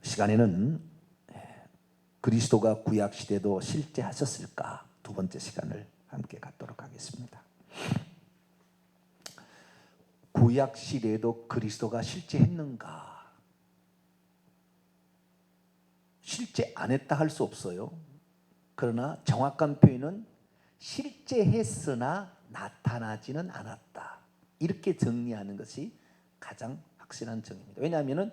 시간에는 그리스도가 구약 시대도 실제 하셨을까 두 번째 시간을 함께 갖도록 하겠습니다. 구약 시대에도 그리스도가 실제 했는가? 실제 안 했다 할 수 없어요. 그러나 정확한 표현은 실제 했으나 나타나지는 않았다, 이렇게 정리하는 것이 가장 확실한 정의입니다. 왜냐하면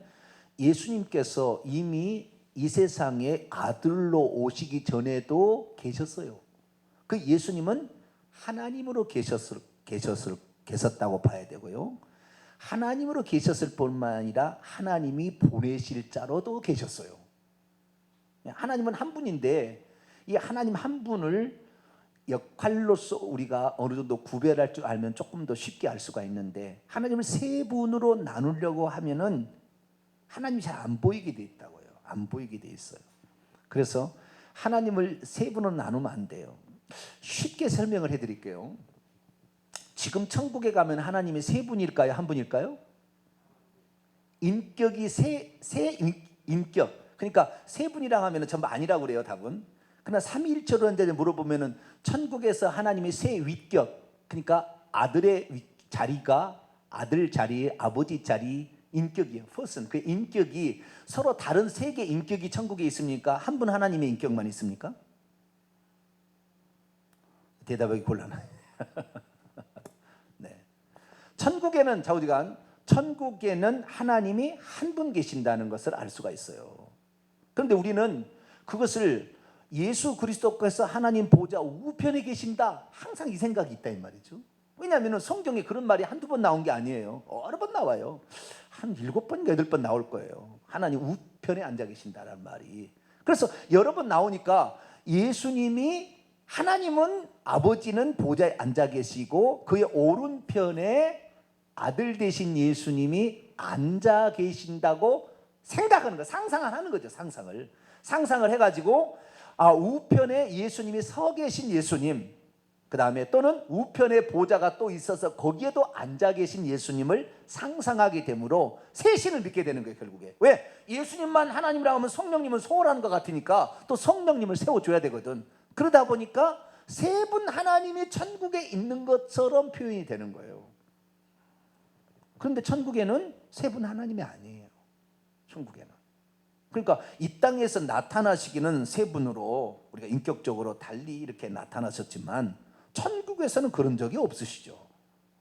예수님께서 이미 이 세상에 아들로 오시기 전에도 계셨어요. 그 예수님은 하나님으로 계셨다고 봐야 되고요, 하나님으로 계셨을 뿐만 아니라 하나님이 보내실 자로도 계셨어요. 하나님은 한 분인데 이 하나님 한 분을 역할로서 우리가 어느 정도 구별할 줄 알면 조금 더 쉽게 알 수가 있는데, 하나님을 세 분으로 나누려고 하면은 하나님이 잘 안 보이게 돼 있다고요. 안 보이게 돼 있어요. 그래서 하나님을 세 분으로 나누면 안 돼요. 쉽게 설명을 해드릴게요. 지금 천국에 가면 하나님이 세 분일까요? 한 분일까요? 인격이 세 인격. 그러니까 세 분이라 하면 전부 아니라고 그래요, 답은. 그러나 삼위일체론자들 물어보면은 천국에서 하나님이 세 위격, 그러니까 아들의 자리가 아들 자리, 아버지 자리, 인격이에요. 퍼슨. 그 인격이 서로 다른 세 개의 인격이 천국에 있습니까? 한 분 하나님의 인격만 있습니까? 대답하기 곤란해요. 네. 천국에는 좌우지간 천국에는 하나님이 한 분 계신다는 것을 알 수가 있어요. 그런데 우리는 그것을 예수 그리스도께서 하나님 보좌 우편에 계신다, 항상 이 생각이 있다 이 말이죠. 왜냐하면 성경에 그런 말이 한두 번 나온 게 아니에요. 여러 번 나와요. 한 7번, 8번 나올 거예요. 하나님 우편에 앉아 계신다는 말이. 그래서 여러 번 나오니까 예수님이, 하나님은, 아버지는 보좌에 앉아 계시고 그의 오른편에 아들 되신 예수님이 앉아 계신다고 생각하는 거, 상상을 하는 거죠. 상상을 해가지고 우편에 예수님이 서 계신 예수님, 그 다음에 또는 우편에 보좌가 또 있어서 거기에도 앉아 계신 예수님을 상상하게 되므로 셋신을 믿게 되는 거예요. 결국에 왜? 예수님만 하나님이라고 하면 성령님은 소홀하는 것 같으니까 또 성령님을 세워줘야 되거든. 그러다 보니까 세 분 하나님이 천국에 있는 것처럼 표현이 되는 거예요. 그런데 천국에는 세 분 하나님이 아니에요. 천국에는. 그러니까 이 땅에서 나타나시기는 세 분으로 우리가 인격적으로 달리 이렇게 나타나셨지만 천국에서는 그런 적이 없으시죠.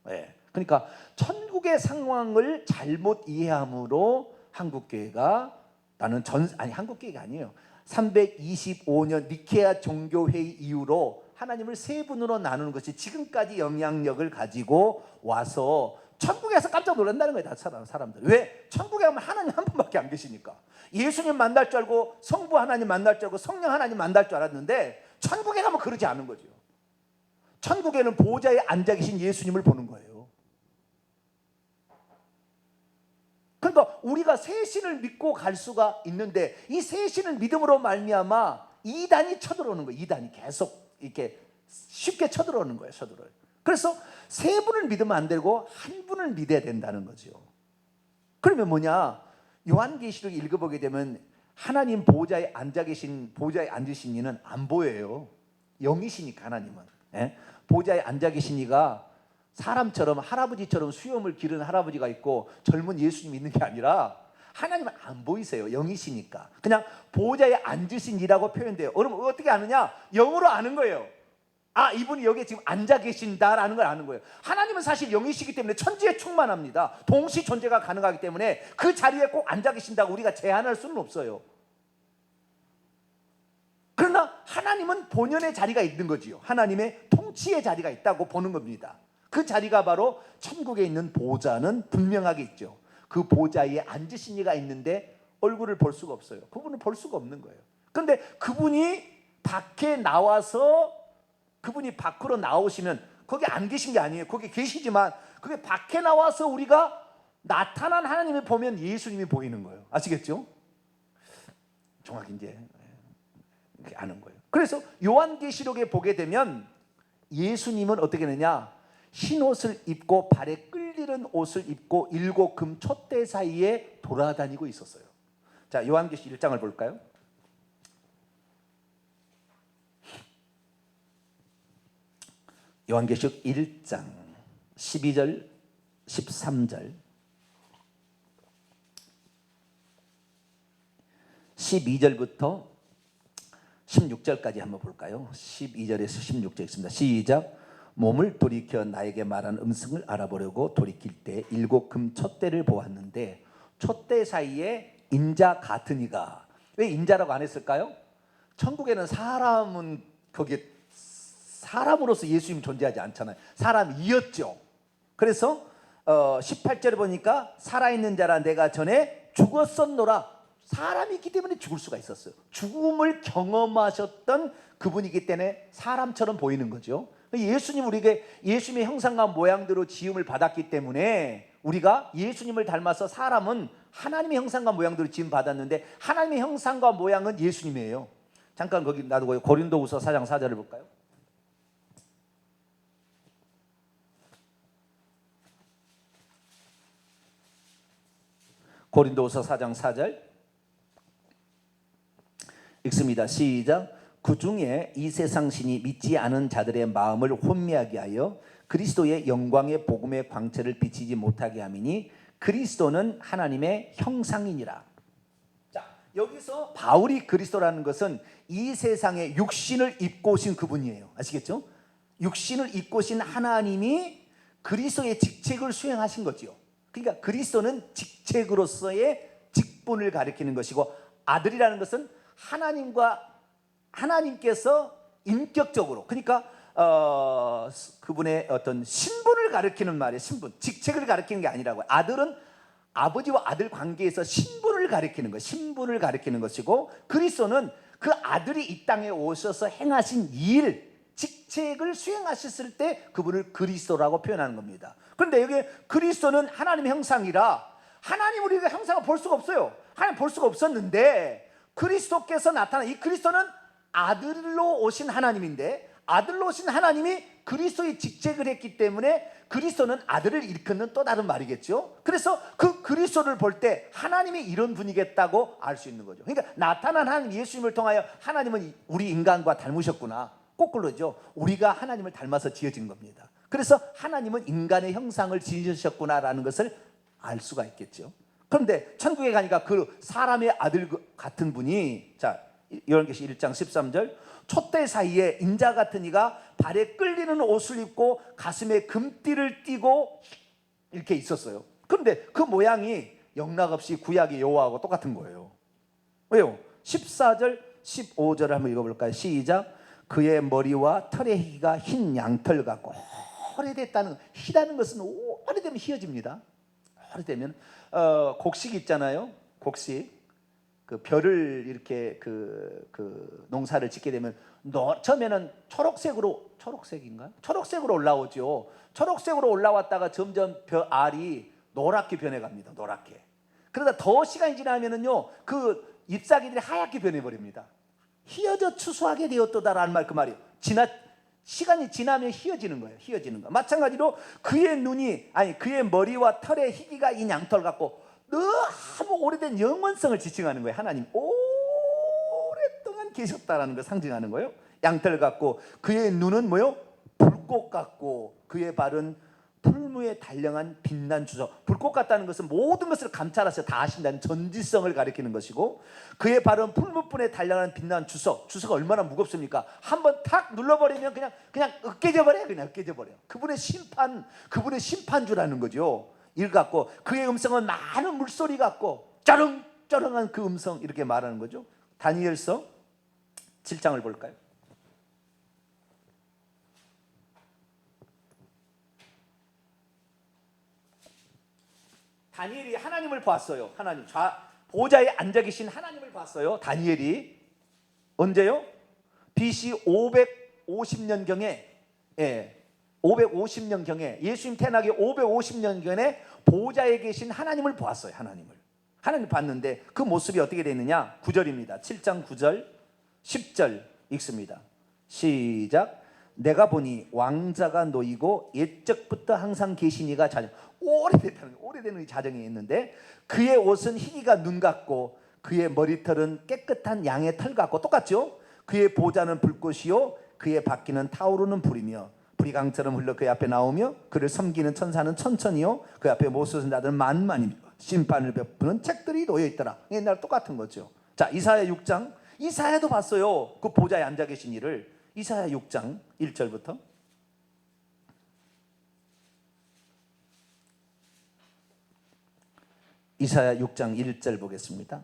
네. 그러니까 천국의 상황을 잘못 이해함으로 한국교회가 한국교회가 아니에요. 325년 니케아 종교회의 이후로 하나님을 세 분으로 나누는 것이 지금까지 영향력을 가지고 와서 천국에서 깜짝 놀란다는 거예요. 다 사람들. 왜? 천국에 가면 하나님 한 분밖에 안 계시니까. 예수님 만날 줄 알고 성부 하나님 만날 줄 알고 성령 하나님 만날 줄 알았는데 천국에 가면 그러지 않은 거죠. 천국에는 보좌에 앉아 계신 예수님을 보는 거예요. 그러니까 우리가 세 신을 믿고 갈 수가 있는데 이 세 신을 믿음으로 말미암아 이단이 쳐들어오는 거예요. 이단이 계속 이렇게 쉽게 쳐들어오는 거예요. 그래서 세 분을 믿으면 안 되고 한 분을 믿어야 된다는 거죠. 그러면 뭐냐? 요한계시록 읽어보게 되면 하나님 보좌에 앉으신 이는 안 보여요. 영이시니까 하나님은. 예? 보좌에 앉아 계신 이가 사람처럼 할아버지처럼 수염을 기른 할아버지가 있고 젊은 예수님이 있는 게 아니라 하나님은 안 보이세요. 영이시니까. 그냥 보좌에 앉으신 이라고 표현돼요. 그럼 어떻게 아느냐? 영으로 아는 거예요. 이분이 여기에 지금 앉아 계신다라는 걸 아는 거예요. 하나님은 사실 영이시기 때문에 천지에 충만합니다. 동시 존재가 가능하기 때문에 그 자리에 꼭 앉아 계신다고 우리가 제한할 수는 없어요. 그러나 하나님은 본연의 자리가 있는 거지요. 하나님의 통치의 자리가 있다고 보는 겁니다. 그 자리가 바로 천국에 있는 보좌는 분명하게 있죠. 그 보좌에 앉으신 이가 있는데 얼굴을 볼 수가 없어요. 그분을 볼 수가 없는 거예요. 그런데 그분이 밖으로 나오시면 거기 안 계신 게 아니에요. 거기 계시지만 그게 밖에 나와서 우리가 나타난 하나님을 보면 예수님이 보이는 거예요. 아시겠죠? 정확히 이제 이렇게 아는 거예요. 그래서 요한계시록에 보게 되면 예수님은 어떻게 되느냐? 흰 옷을 입고 발에 끌리는 옷을 입고 7금 촛대 사이에 돌아다니고 있었어요. 자, 요한계시록 1장을 볼까요? 요한계시록 1장 12절 13절 12절부터 16절까지 한번 볼까요? 12절에서 16절 있습니다. 시작. 몸을 돌이켜 나에게 말한 음성을 알아보려고 돌이킬 때 일곱 금 촛대를 보았는데 촛대 사이에 인자 같은 이가, 왜 인자라고 안 했을까요? 천국에는 사람은 거기에 사람으로서 예수님이 존재하지 않잖아요. 사람이었죠. 그래서 18절에 보니까 살아있는 자라 내가 전에 죽었었노라. 사람이 있기 때문에 죽을 수가 있었어요. 죽음을 경험하셨던 그분이기 때문에 사람처럼 보이는 거죠. 예수님, 우리에게 예수님의 형상과 모양대로 지음을 받았기 때문에 우리가 예수님을 닮아서, 사람은 하나님의 형상과 모양대로 지음 받았는데 하나님의 형상과 모양은 예수님이에요. 잠깐 거기 놔두고 고린도후서 4장 4절을 볼까요? 고린도후서 4장 4절 읽습니다. 시작. 그 중에 이 세상 신이 믿지 않은 자들의 마음을 혼미하게 하여 그리스도의 영광의 복음의 광채를 비치지 못하게 함이니 그리스도는 하나님의 형상이니라. 자, 여기서 바울이 그리스도라는 것은 이 세상에 육신을 입고 오신 그분이에요. 아시겠죠? 육신을 입고 오신 하나님이 그리스도의 직책을 수행하신 거죠. 그러니까 그리스도는 직책으로서의 직분을 가리키는 것이고, 아들이라는 것은 하나님께서 인격적으로, 그러니까 그분의 어떤 신분을 가리키는 말이에요. 신분, 직책을 가리키는 게 아니라고요. 아들은 아버지와 아들 관계에서 신분을 가리키는 것, 신분을 가리키는 것이고, 그리스도는 그 아들이 이 땅에 오셔서 행하신 일, 직책을 수행하셨을 때 그분을 그리스도라고 표현하는 겁니다. 그런데 여기 그리스도는 하나님의 형상이라, 하나님 우리가 형상을 볼 수가 없어요. 하나님 볼 수가 없었는데 그리스도께서 나타난, 이 그리스도는 아들로 오신 하나님인데, 아들로 오신 하나님이 그리스도의 직책을 했기 때문에 그리스도는 아들을 일컫는 또 다른 말이겠죠. 그래서 그 그리스도를 볼 때 하나님이 이런 분이겠다고 알 수 있는 거죠. 그러니까 나타난 하나님 예수님을 통하여 하나님은 우리 인간과 닮으셨구나, 거꾸로죠. 우리가 하나님을 닮아서 지어진 겁니다. 그래서 하나님은 인간의 형상을 지으셨구나라는 것을 알 수가 있겠죠. 그런데 천국에 가니까 그 사람의 아들 같은 분이, 자, 요한계시록 1장 13절, 촛대 사이에 인자 같은 이가 발에 끌리는 옷을 입고 가슴에 금띠를 띠고 이렇게 있었어요. 그런데 그 모양이 영락없이 구약의 여호와하고 똑같은 거예요. 왜요? 14절 15절을 한번 읽어볼까요? 시작. 그의 머리와 털의 희가 흰 양털 같고, 오래됐다는, 희다는 것은 오래되면 희어집니다. 오래되면 곡식 있잖아요. 곡식, 그 벼를 이렇게 그 농사를 짓게 되면 처음에는 초록색인가요? 초록색으로 올라오죠. 초록색으로 올라왔다가 점점 알이 노랗게 변해갑니다. 노랗게. 그러다 더 시간이 지나면은요, 그 잎사귀들이 하얗게 변해버립니다. 희어져 추수하게 되었도다라는 말, 그 말이에요. 시간이 지나면 희어지는 거예요. 희어지는 거. 마찬가지로 그의 머리와 털의 희기가 이 양털 같고, 너무 오래된 영원성을 지칭하는 거예요. 하나님 오랫동안 계셨다라는 걸 상징하는 거예요. 양털 같고, 그의 눈은 뭐요? 불꽃 같고, 그의 발은 풀무에 단령한 빛난 주석. 불꽃 같다는 것은 모든 것을 감찰하셔 다 아신다는 전지성을 가리키는 것이고, 그의 발은 풀무분에 단령한 빛난 주석. 주석이 얼마나 무겁습니까? 한번 탁 눌러버리면 그냥 으깨져 버려요. 그냥 으깨져 버려요. 그분의 심판주라는 거죠. 일 같고, 그의 음성은 많은 물소리 같고, 쩌렁쩌렁한 그 음성, 이렇게 말하는 거죠. 다니엘서 7장을 볼까요? 다니엘이 하나님을 봤어요. 하나님 보좌에 앉아 계신 하나님을 봤어요. 다니엘이 언제요? BC 550년경에, 550년경에, 예수님 태어나기 550년경에 보좌에 계신 하나님을 보았어요. 하나님 봤는데 그 모습이 어떻게 되느냐? 9절입니다. 7장 9절 10절 읽습니다. 시작. 내가 보니 왕자가 놓이고 옛적부터 항상 계신 이가 오래되는 자정이 있는데, 그의 옷은 희기가 눈 같고 그의 머리털은 깨끗한 양의 털 같고, 똑같죠? 그의 보좌는 불꽃이요 그의 바퀴는 타오르는 불이며 불이 강처럼 흘러 그의 앞에 나오며 그를 섬기는 천사는 천천히요 그 앞에 못 서는 자들은 만만이며 심판을 베푸는 책들이 놓여있더라. 옛날 똑같은 거죠. 자, 이사야 6장. 이사야도 봤어요, 그 보좌에 앉아 계신 이를. 이사야 6장 1절부터. 이사야 6장 1절 보겠습니다.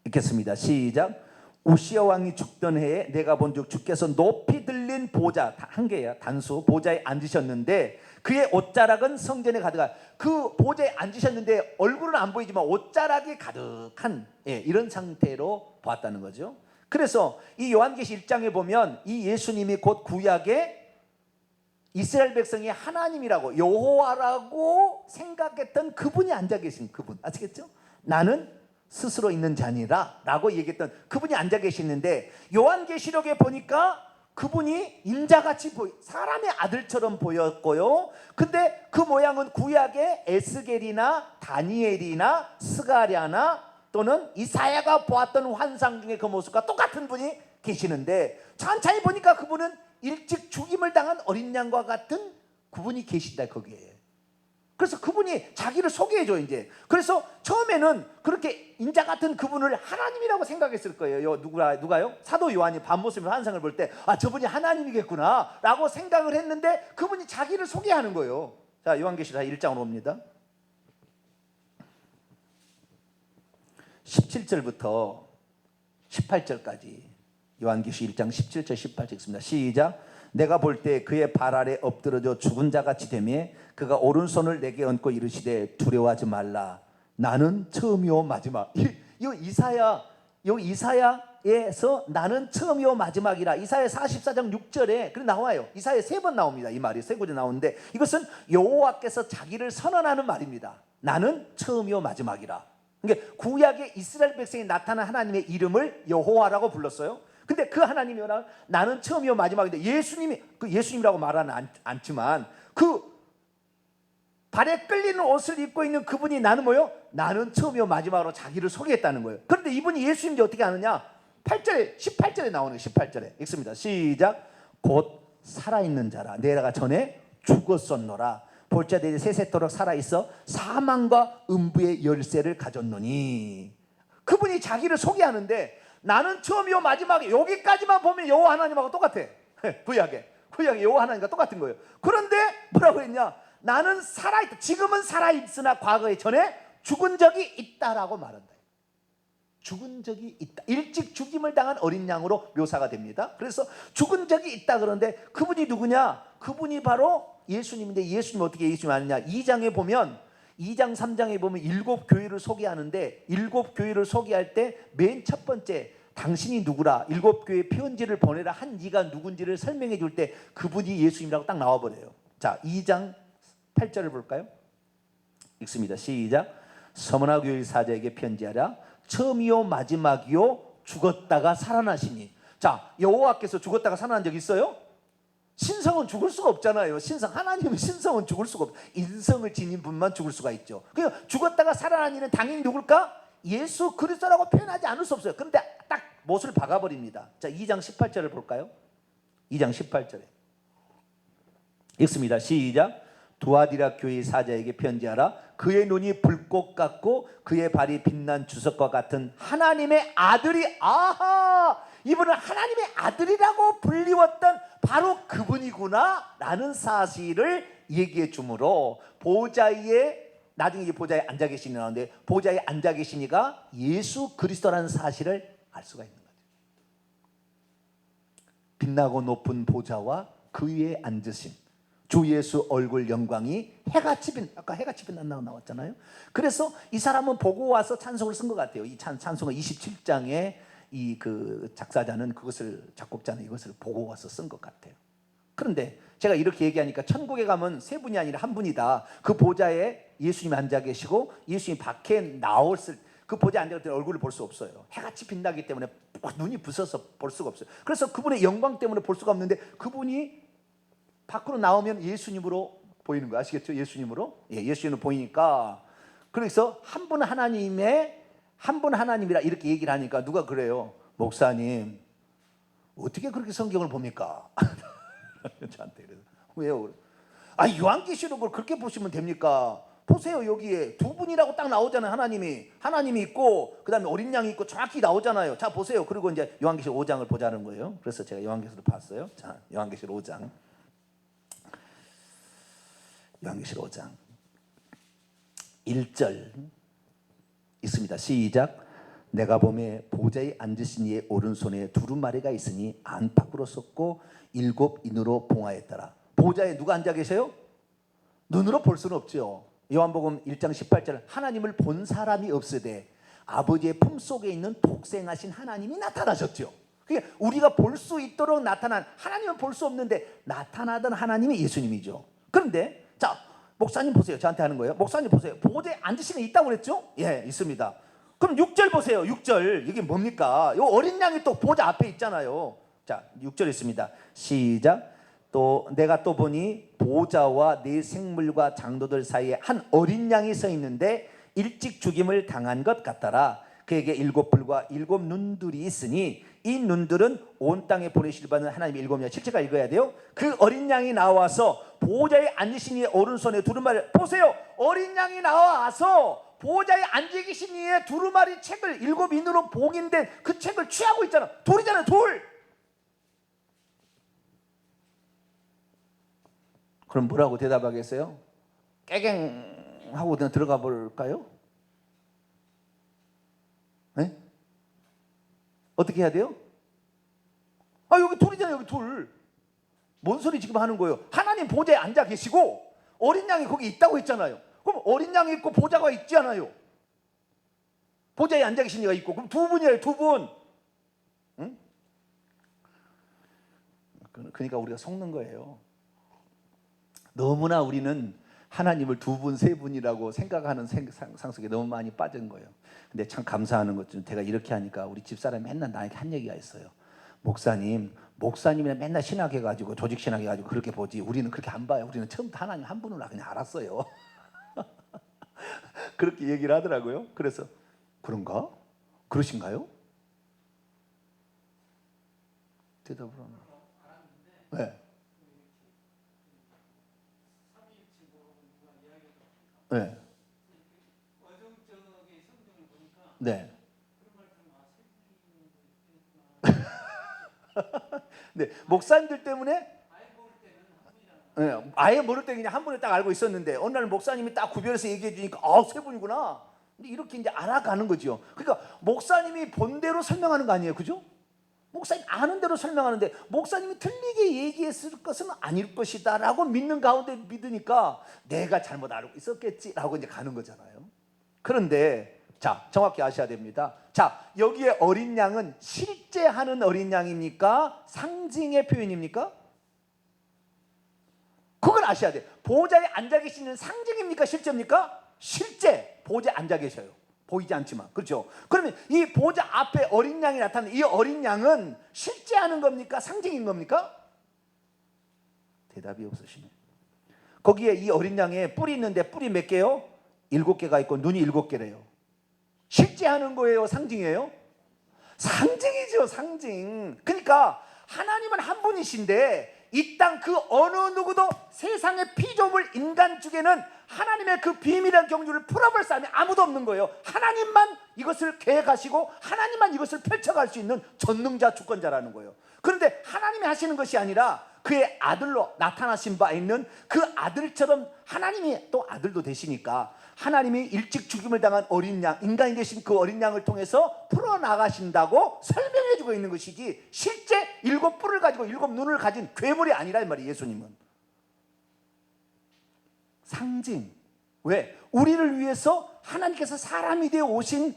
읽겠습니다. 시작. 우시야 왕이 죽던 해에 내가 본즉 주께서 높이 들린 보좌, 한 개야, 단수, 보좌에 앉으셨는데 그의 옷자락은 성전에 가득한, 그 보좌에 앉으셨는데 얼굴은 안 보이지만 옷자락이 가득한, 이런 상태로 보았다는 거죠. 그래서 이 요한계시 1장에 보면 이 예수님이 곧 구약의 이스라엘 백성이 하나님이라고, 여호와라고 생각했던 그분이 앉아 계신 그분, 아시겠죠? 나는 스스로 있는 자니라 라고 얘기했던 그분이 앉아 계시는데, 요한계시록에 보니까 그분이 인자같이 사람의 아들처럼 보였고요. 근데 그 모양은 구약의 에스겔이나 다니엘이나 스가랴나 또는 이사야가 보았던 환상 중에 그 모습과 똑같은 분이 계시는데, 천천히 보니까 그분은 일찍 죽임을 당한 어린 양과 같은 그분이 계신다, 거기에. 그래서 그분이 자기를 소개해줘 이제. 그래서 처음에는 그렇게 인자 같은 그분을 하나님이라고 생각했을 거예요. 누가요? 사도 요한이 밤모습의 환상을 볼 때 저분이 하나님이겠구나 라고 생각을 했는데, 그분이 자기를 소개하는 거예요. 자, 요한계시록 1장으로 옵니다. 17절부터 18절까지 요한계시 1장 17절 18절 읽습니다. 시작. 내가 볼 때 그의 발 아래 엎드러져 죽은 자같이 되며 그가 오른손을 내게 얹고 이르시되 두려워하지 말라. 나는 처음이요 마지막. 이사야에서 나는 처음이요 마지막이라. 이사야 44장 6절에 그래 나와요. 이사야 3번 나옵니다. 이 말이 3구절 나오는데, 이것은 여호와께서 자기를 선언하는 말입니다. 나는 처음이요 마지막이라. 그러니까 구약의 이스라엘 백성이 나타난 하나님의 이름을 여호와라고 불렀어요. 근데 그 하나님이 나는 처음이요 마지막인데, 예수님이 그 예수님이라고 말하는 않지만 그 발에 끌리는 옷을 입고 있는 그분이 나는 뭐요? 나는 처음이요 마지막으로 자기를 소개했다는 거예요. 그런데 이분이 예수님인지 어떻게 아느냐? 8절에 18절에 나오는 18절에 읽습니다. 시작. 곧 살아있는 자라. 내가 전에 죽었었노라. 볼자들이 세세토록 살아있어 사망과 음부의 열쇠를 가졌노니. 그분이 자기를 소개하는데 나는 처음이요 마지막에, 여기까지만 보면 여호와 하나님하고 똑같아. 구약의 여호와 하나님과 똑같은 거예요. 그런데 뭐라고 했냐? 나는 살아있다. 지금은 살아있으나 과거에 전에 죽은 적이 있다라고 말한다. 죽은 적이 있다. 일찍 죽임을 당한 어린 양으로 묘사가 됩니다. 그래서 죽은 적이 있다. 그런데 그분이 누구냐? 그분이 바로 예수님인데, 예수님 어떻게 예수님 아느냐? 2장에 보면 2장 3장에 보면 7교회를 소개하는데, 7교회를 소개할 때 맨 첫 번째 당신이 누구라, 7교회 편지를 보내라 한 이가 누군지를 설명해 줄 때 그분이 예수님이라고 딱 나와버려요. 자, 2장 8절을 볼까요? 읽습니다. 시작. 서머나 교회 사자에게 편지하라. 처음이요 마지막이요 죽었다가 살아나시니. 자, 여호와께서 죽었다가 살아난 적 있어요? 신성은 죽을 수가 없잖아요. 하나님은 신성은 죽을 수가 없어요. 인성을 지닌 분만 죽을 수가 있죠. 그러니까 죽었다가 살아난 이는 당연히 누굴까? 예수 그리스도라고 표현하지 않을 수 없어요. 그런데 딱 못을 박아버립니다. 자, 2장 18절을 볼까요? 2장 18절에 읽습니다. 시작. 두아디라 교회 사자에게 편지하라. 그의 눈이 불꽃 같고 그의 발이 빛난 주석과 같은 하나님의 아들이, 이분은 하나님의 아들이라고 불리웠던 바로 그분이구나 라는 사실을 얘기해 주므로, 나중에 보좌에 앉아 계시니 나오는데, 보좌에 앉아 계시니가 예수 그리스도라는 사실을 알 수가 있는 거죠. 빛나고 높은 보좌와 그 위에 앉으신 주 예수 얼굴 영광이 아까 해같이 빛난다고 나왔잖아요. 그래서 이 사람은 보고 와서 찬송을 쓴 것 같아요. 이 찬송은 27장에 이 그 작사자는 작곡자는 이것을 보고 와서 쓴 것 같아요. 그런데 제가 이렇게 얘기하니까 천국에 가면 세 분이 아니라 한 분이다. 그 보좌에 예수님이 앉아 계시고 예수님이 밖에 나왔을 그 보좌에 앉아 있을 때 얼굴을 볼 수 없어요. 해같이 빛나기 때문에 눈이 부셔서 볼 수가 없어요. 그래서 그분의 영광 때문에 볼 수가 없는데, 그분이 밖으로 나오면 예수님으로 보이는 거 아시겠죠? 예수님으로. 예수님으로 보이니까, 그래서 한 분 하나님의 한 분 하나님이라 이렇게 얘기를 하니까 누가 그래요? 목사님 어떻게 그렇게 성경을 봅니까? 저한테 그래서 왜요? 아, 요한계시록을 그렇게 보시면 됩니까? 보세요, 여기에 두 분이라고 딱 나오잖아요. 하나님이 있고 그다음에 어린 양이 있고 정확히 나오잖아요. 자, 보세요. 그리고 이제 요한계시록 5장을 보자는 거예요. 그래서 제가 요한계시록 봤어요. 자, 요한계시록 5장. 요한계시록 5장 1절 있습니다. 시작. 내가 보매 보좌에 앉으신 이의 오른손에 두루마리가 있으니 안팎으로 섰고 7 인으로 봉하였더라. 보좌에 누가 앉아 계세요? 눈으로 볼 수는 없죠. 요한복음 1장 18절 하나님을 본 사람이 없으되 아버지의 품속에 있는 독생하신 하나님이 나타나셨죠. 그러니까 우리가 볼 수 있도록 나타난, 하나님은 볼 수 없는데 나타나던 하나님이 예수님이죠. 그런데 자, 목사님 보세요. 저한테 하는 거예요. 목사님 보세요. 보좌에 앉으시는 게 있다고 그랬죠? 예, 있습니다. 그럼 6절 보세요. 6절 이게 뭡니까? 요 어린 양이 또 보좌 앞에 있잖아요. 자, 6절 있습니다. 시작. 또 내가 또 보니 보좌와 네 생물과 장도들 사이에 한 어린 양이 서 있는데 일찍 죽임을 당한 것 같더라. 그에게 7 뿔과 7 눈들이 있으니 이 눈들은 온 땅에 보내실 받는 하나님의 7명. 실제가 읽어야 돼요. 그 어린 양이 나와서 보좌에 앉으신 이의 오른손에 두루마리, 보세요. 어린 양이 나와서 보좌에 앉아 계신 이의 두루마리 책을 7 인으로 봉인된 그 책을 취하고 있잖아. 돌이잖아요, 돌. 그럼 뭐라고 대답하겠어요? 깨갱 하고 그냥 들어가 볼까요? 네? 어떻게 해야 돼요? 아, 여기 돌이잖아요, 여기 돌. 뭔 소리 지금 하는 거예요? 하나님 보좌에 앉아 계시고 어린 양이 거기 있다고 했잖아요. 그럼 어린 양이 있고 보좌가 있지 않아요? 보좌에 앉아 계신 이가 있고, 그럼 두 분이에요, 두 분. 응? 그러니까 우리가 속는 거예요. 너무나 우리는 하나님을 두 분, 세 분이라고 생각하는 상속에 너무 많이 빠진 거예요. 근데 참 감사하는 것 중 제가 이렇게 하니까 우리 집사람이 맨날 나에게 한 얘기가 있어요. 목사님이랑 맨날 신학해가지고 조직 신학해가지고 그렇게 보지 우리는 그렇게 안 봐요. 우리는 처음부터 하나님 한 분으로 그냥 알았어요. 그렇게 얘기를 하더라고요. 그래서 그런가? 그러신가요? 대답을 하면 네. 네. 네. 네. 목사님들 때문에 네, 아예 모를 때 그냥 한 분을 딱 알고 있었는데 어느 날 목사님이 딱 구별해서 얘기해 주니까 세 분이구나. 근데 이렇게 이제 알아가는 거죠. 그러니까 목사님이 본대로 설명하는 거 아니에요, 그죠? 목사님 아는 대로 설명하는데 목사님이 틀리게 얘기했을 것은 아닐 것이다라고 믿는 가운데 믿으니까 내가 잘못 알고 있었겠지라고 이제 가는 거잖아요. 그런데 자, 정확히 아셔야 됩니다. 자, 여기에 어린 양은 실제 하는 어린 양입니까? 상징의 표현입니까? 그걸 아셔야 돼요. 보좌에 앉아 계시는 상징입니까? 실제입니까? 실제 보좌에 앉아 계셔요. 보이지 않지만. 그렇죠? 그러면 이 보좌 앞에 어린 양이 나타나는 이 어린 양은 실제 하는 겁니까? 상징인 겁니까? 대답이 없으시네. 거기에 이 어린 양에 뿔이 있는데 뿔이 몇 개요? 7개가 있고 눈이 7개래요. 실제 하는 거예요? 상징이에요? 상징이죠, 상징. 그러니까 하나님은 한 분이신데 이 땅 그 어느 누구도 세상의 피조물 인간 중에는 하나님의 그 비밀한 경주를 풀어볼 사람이 아무도 없는 거예요. 하나님만 이것을 계획하시고 하나님만 이것을 펼쳐갈 수 있는 전능자 주권자라는 거예요. 그런데 하나님이 하시는 것이 아니라 그의 아들로 나타나신 바 있는 그 아들처럼 하나님이 또 아들도 되시니까 하나님이 일찍 죽임을 당한 어린 양, 인간이 되신 그 어린 양을 통해서 풀어나가신다고 설명해주고 있는 것이지 실제 7 뿔을 가지고 7 눈을 가진 괴물이 아니라 이 말이에요. 예수님은 상징. 왜? 우리를 위해서 하나님께서 사람이 되어 오신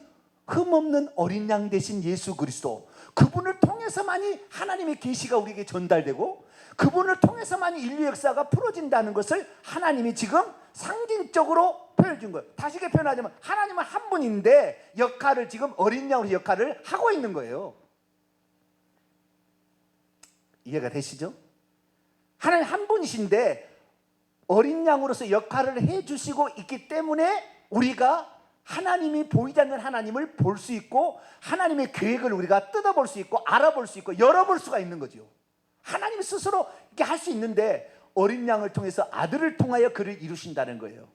흠없는 어린 양 되신 예수 그리스도, 그분을 통해서만이 하나님의 계시가 우리에게 전달되고 그분을 통해서만이 인류 역사가 풀어진다는 것을 하나님이 지금 상징적으로 표현해 준 거예요. 다시 표현하자면 하나님은 한 분인데 역할을 지금 어린 양으로 역할을 하고 있는 거예요. 이해가 되시죠? 하나님 한 분이신데 어린 양으로서 역할을 해주시고 있기 때문에 우리가 하나님이 보이지 않는 하나님을 볼 수 있고 하나님의 계획을 우리가 뜯어볼 수 있고 알아볼 수 있고 열어볼 수가 있는 거죠. 하나님 스스로 이렇게 할 수 있는데 어린 양을 통해서 아들을 통하여 그를 이루신다는 거예요.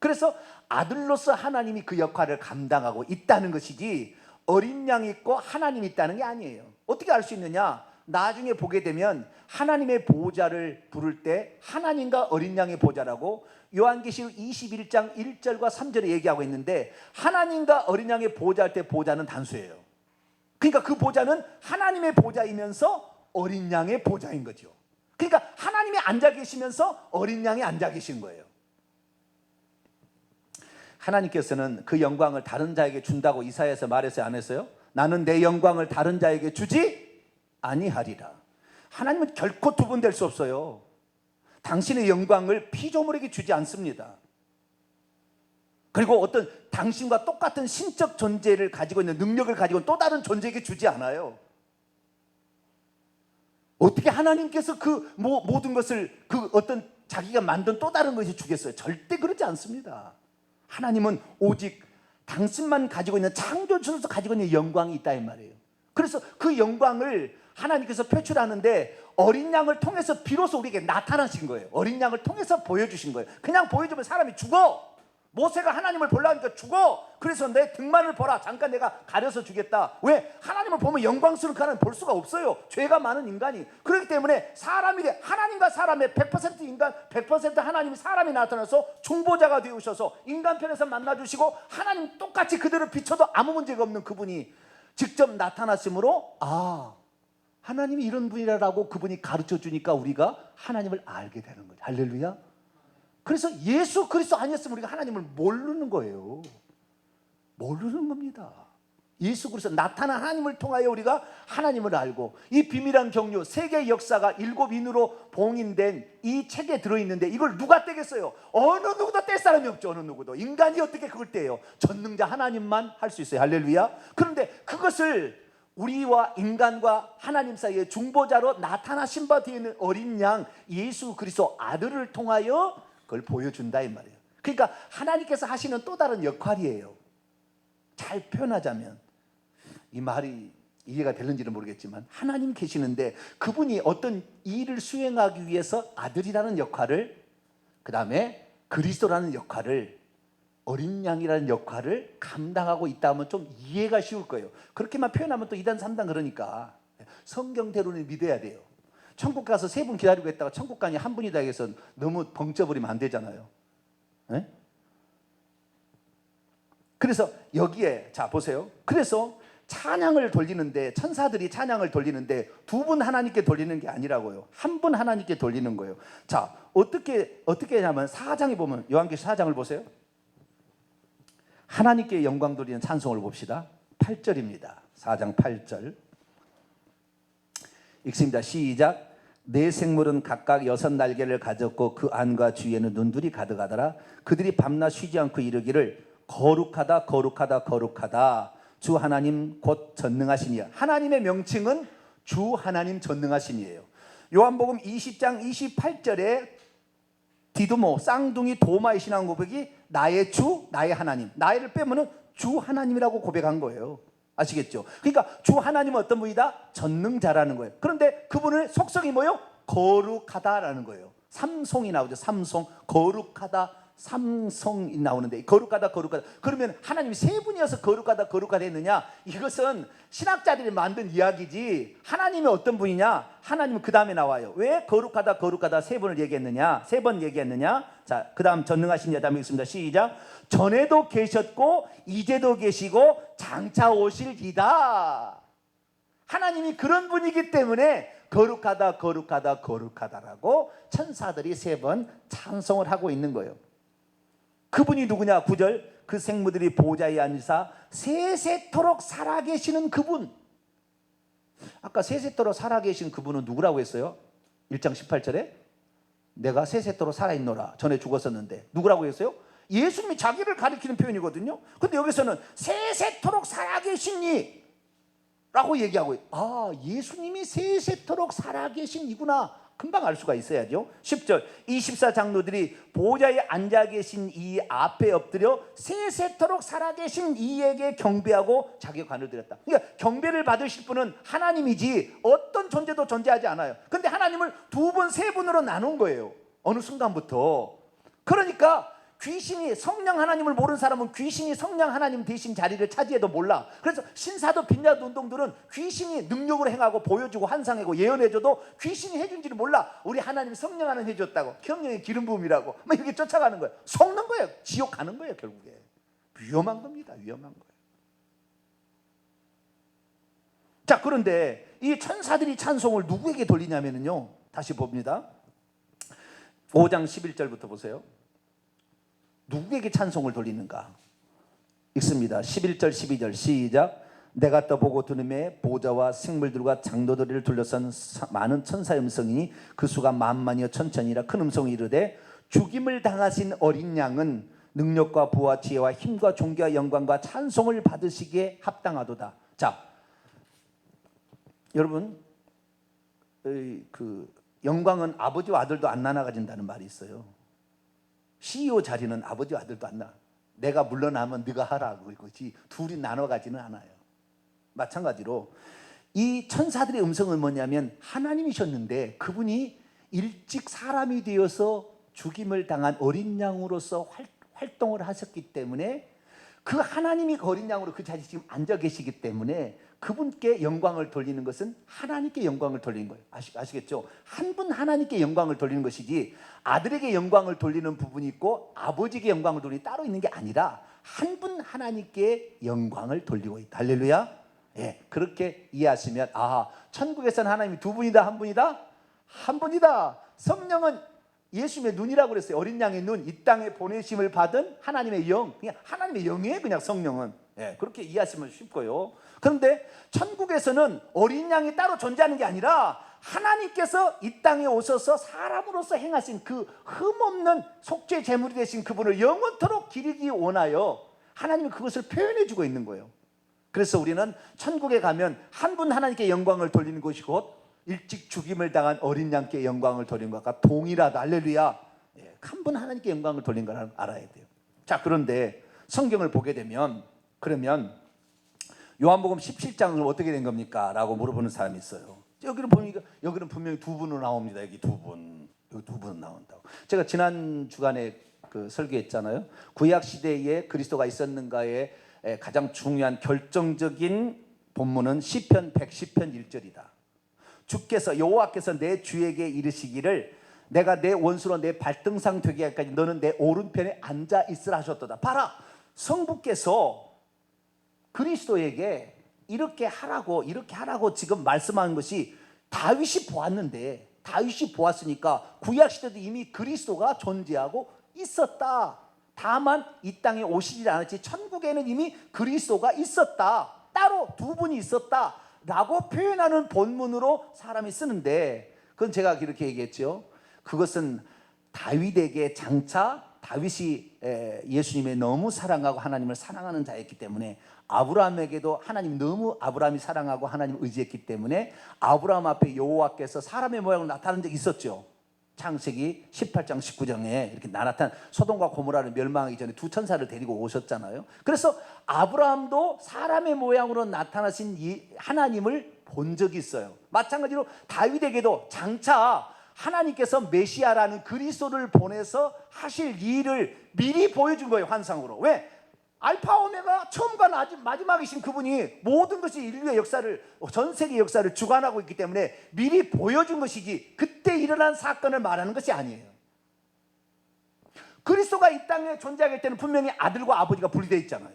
그래서 아들로서 하나님이 그 역할을 감당하고 있다는 것이지 어린 양이 있고 하나님이 있다는 게 아니에요. 어떻게 알 수 있느냐? 나중에 보게 되면 하나님의 보호자를 부를 때 하나님과 어린 양의 보호자라고 요한계시록 21장 1절과 3절에 얘기하고 있는데 하나님과 어린 양의 보호자할 때 보호자는 단수예요. 그러니까 그 보호자는 하나님의 보호자이면서 어린 양의 보호자인 거죠. 그러니까 하나님이 앉아 계시면서 어린 양이 앉아 계신 거예요. 하나님께서는 그 영광을 다른 자에게 준다고 이사야에서 말했어요, 안 했어요? 나는 내 영광을 다른 자에게 주지 아니하리라. 하나님은 결코 두분될 수 없어요. 당신의 영광을 피조물에게 주지 않습니다. 그리고 어떤 당신과 똑같은 신적 존재를 가지고 있는 능력을 가지고 있는 또 다른 존재에게 주지 않아요. 어떻게 하나님께서 그 모든 것을 그 어떤 자기가 만든 또 다른 것이 주겠어요? 절대 그렇지 않습니다. 하나님은 오직 당신만 가지고 있는 창조주로서 가지고 있는 영광이 있다 이 말이에요. 그래서 그 영광을 하나님께서 표출하는데 어린 양을 통해서 비로소 우리에게 나타나신 거예요. 어린 양을 통해서 보여주신 거예요. 그냥 보여주면 사람이 죽어. 모세가 하나님을 보려니까 죽어. 그래서 내 등만을 보라. 잠깐 내가 가려서 주겠다. 왜? 하나님을 보면 영광스러운 하나님 볼 수가 없어요. 죄가 많은 인간이. 그렇기 때문에 사람이 하나님과 사람의 100% 인간 100% 하나님이 사람이 나타나서 중보자가 되오셔서 인간 편에서 만나주시고 하나님 똑같이 그대로 비춰도 아무 문제가 없는 그분이 직접 나타났으므로 하나님이 이런 분이라고 그분이 가르쳐 주니까 우리가 하나님을 알게 되는 거죠. 할렐루야. 그래서 예수 그리스도 아니었으면 우리가 하나님을 모르는 거예요. 모르는 겁니다. 예수 그리스도 나타난 하나님을 통하여 우리가 하나님을 알고 이 비밀한 경륜 세계 역사가 7인으로 봉인된 이 책에 들어있는데 이걸 누가 떼겠어요? 어느 누구도 뗄 사람이 없죠. 어느 누구도. 인간이 어떻게 그걸 떼요? 전능자 하나님만 할 수 있어요. 할렐루야. 그런데 그것을 우리와 인간과 하나님 사이의 중보자로 나타나신 바 되어 있는 어린 양 예수 그리스도 아들을 통하여 그걸 보여준다 이 말이에요. 그러니까 하나님께서 하시는 또 다른 역할이에요. 잘 표현하자면 이 말이 이해가 되는지는 모르겠지만 하나님 계시는데 그분이 어떤 일을 수행하기 위해서 아들이라는 역할을 그 다음에 그리스도라는 역할을 어린 양이라는 역할을 감당하고 있다 하면 좀 이해가 쉬울 거예요. 그렇게만 표현하면 또 2단 3단 그러니까 성경대로는 믿어야 돼요. 천국 가서 3분 기다리고 있다가 천국 가니 한 분이다 해서 너무 벙쪄버리면 안 되잖아요. 네? 그래서 여기에 자 보세요. 그래서 찬양을 돌리는데 천사들이 찬양을 돌리는데 2분 하나님께 돌리는 게 아니라고요. 한 분 하나님께 돌리는 거예요. 자 어떻게 하냐면 4장에 보면 요한계시록 4장을 보세요. 하나님께 영광 돌리는 찬송을 봅시다. 8절입니다. 4장 8절 읽습니다. 시작. 네 생물은 각각 6 날개를 가졌고 그 안과 주위에는 눈들이 가득하더라. 그들이 밤낮 쉬지 않고 이르기를 거룩하다 거룩하다 거룩하다 주 하나님 곧 전능하시니라. 하나님의 명칭은 주 하나님 전능하시니에요. 요한복음 20장 28절에 디두모 쌍둥이 도마의 신앙 고백이 나의 주 나의 하나님 나를 빼면은 주 하나님이라고 고백한 거예요. 아시겠죠? 그러니까 주 하나님은 어떤 분이다? 전능자라는 거예요. 그런데 그분의 속성이 뭐예요? 거룩하다라는 거예요. 삼송이 나오죠. 삼송 거룩하다 삼성이 나오는데 거룩하다 거룩하다 그러면 하나님이 3분이어서 거룩하다 거룩하다 했느냐? 이것은 신학자들이 만든 이야기지 하나님이 어떤 분이냐? 하나님은 그 다음에 나와요. 왜 거룩하다 거룩하다 3번을 얘기했느냐? 3번 얘기했느냐? 자, 그 다음 전능하신 여담이 있습니다. 시작. 전에도 계셨고 이제도 계시고 장차 오실이다. 하나님이 그런 분이기 때문에 거룩하다 거룩하다 거룩하다라고 천사들이 3번 찬송을 하고 있는 거예요. 그분이 누구냐? 9절 그 생물들이 보좌에 앉으사 세세토록 살아계시는 그분. 아까 세세토록 살아계신 그분은 누구라고 했어요? 1장 18절에 내가 세세토록 살아있노라. 전에 죽었었는데 누구라고 했어요? 예수님이 자기를 가리키는 표현이거든요. 근데 여기서는 세세토록 살아계시니 라고 얘기하고 예수님이 세세토록 살아계신 이구나. 금방 알 수가 있어야죠. 10절 24장로들이 보좌에 앉아 계신 이 앞에 엎드려 세세토록 살아계신 이에게 경배하고 자기 관을 드렸다. 그러니까 경배를 받으실 분은 하나님이지 어떤 존재도 존재하지 않아요. 그런데 하나님을 두 분, 세 분으로 나눈 거예요. 어느 순간부터. 그러니까 귀신이, 성령 하나님을 모르는 사람은 귀신이 성령 하나님 대신 자리를 차지해도 몰라. 그래서 신사도 빈야도 운동들은 귀신이 능력으로 행하고 보여주고 환상하고 예언해줘도 귀신이 해준지를 몰라. 우리 하나님 성령 하나님 해줬다고, 성령의 기름 부음이라고 막 이렇게 쫓아가는 거예요. 속는 거예요. 지옥 가는 거예요. 결국에 위험한 겁니다. 위험한 거예요. 자, 그런데 이 천사들이 찬송을 누구에게 돌리냐면요, 다시 봅니다. 5장 11절부터 보세요. 누구에게 찬송을 돌리는가? 읽습니다. 11절 12절 시작. 내가 떠보고 들음에 보좌와 생물들과 장로들을 둘러싼 많은 천사의 음성이니 그 수가 만만이여 천천이라 큰 음성이 이르되 죽임을 당하신 어린 양은 능력과 부와 지혜와 힘과 존귀와 영광과 찬송을 받으시기에 합당하도다. 자, 여러분, 그 영광은 아버지와 아들도 안 나눠가진다는 말이 있어요. CEO 자리는 아버지와 아들도 안 나. 내가 물러나면 네가 하라 그거지. 둘이 나눠가지는 않아요. 마찬가지로 이 천사들의 음성은 뭐냐면 하나님이셨는데 그분이 일찍 사람이 되어서 죽임을 당한 어린 양으로서 활동을 하셨기 때문에 그 하나님이 그 어린 양으로 그 자리에 지금 앉아 계시기 때문에 그분께 영광을 돌리는 것은 하나님께 영광을 돌리는 거예요. 아시겠죠? 한 분 하나님께 영광을 돌리는 것이지 아들에게 영광을 돌리는 부분이 있고 아버지에게 영광을 돌리는 따로 있는 게 아니라 한 분 하나님께 영광을 돌리고 있다. 할렐루야. 예, 그렇게 이해하시면 천국에서는 하나님이 두 분이다, 한 분이다? 한 분이다. 성령은 예수님의 눈이라고 그랬어요. 어린 양의 눈, 이 땅에 보내심을 받은 하나님의 영, 그냥 하나님의 영이에요. 그냥 성령은. 예, 그렇게 이해하시면 쉽고요. 그런데 천국에서는 어린 양이 따로 존재하는 게 아니라 하나님께서 이 땅에 오셔서 사람으로서 행하신 그 흠없는 속죄 제물이 되신 그분을 영원토록 기리기 원하여 하나님이 그것을 표현해 주고 있는 거예요. 그래서 우리는 천국에 가면 한 분 하나님께 영광을 돌리는 것이 곧 일찍 죽임을 당한 어린 양께 영광을 돌리는 것과 동일하다. 할렐루야. 예, 한 분 하나님께 영광을 돌린 걸 알아야 돼요. 자, 그런데 성경을 보게 되면 그러면 요한복음 17장은 어떻게 된 겁니까? 라고 물어보는 사람이 있어요. 여기는 보니까 여기는 분명히 두 분으로 나옵니다. 여기 두 분. 여기 두 분은 나온다고. 제가 지난 주간에 그 설교했잖아요. 구약 시대에 그리스도가 있었는가에 가장 중요한 결정적인 본문은 시편 110편 1절이다. 주께서 여호와께서 내 주에게 이르시기를 내가 내 원수로 내 발등상 되게 할까지 너는 내 오른편에 앉아 있으라 하셨도다. 봐라, 성부께서 그리스도에게 이렇게 하라고 지금 말씀하는 것이 다윗이 보았는데, 다윗이 보았으니까 구약 시대도 이미 그리스도가 존재하고 있었다. 다만 이 땅에 오시지 않았지 천국에는 이미 그리스도가 있었다. 따로 두 분이 있었다 라고 표현하는 본문으로 사람이 쓰는데, 그건 제가 이렇게 얘기했죠. 그것은 다윗에게 장차 다윗이 예수님의 너무 사랑하고 하나님을 사랑하는 자였기 때문에, 아브라함에게도 하나님 너무 아브라함이 사랑하고 하나님을 의지했기 때문에 아브라함 앞에 여호와께서 사람의 모양으로 나타난 적이 있었죠. 창세기 18장 19장에 이렇게 나타난 소돔과 고모라를 멸망하기 전에 두 천사를 데리고 오셨잖아요. 그래서 아브라함도 사람의 모양으로 나타나신 이 하나님을 본 적이 있어요. 마찬가지로 다윗에게도 장차 하나님께서 메시아라는 그리스도를 보내서 하실 일을 미리 보여준 거예요. 환상으로. 왜? 알파 오메가 처음과 마지막이신 그분이 모든 것이 인류의 역사를, 전 세계 역사를 주관하고 있기 때문에 미리 보여준 것이지 그때 일어난 사건을 말하는 것이 아니에요. 그리스도가 이 땅에 존재할 때는 분명히 아들과 아버지가 분리되어 있잖아요.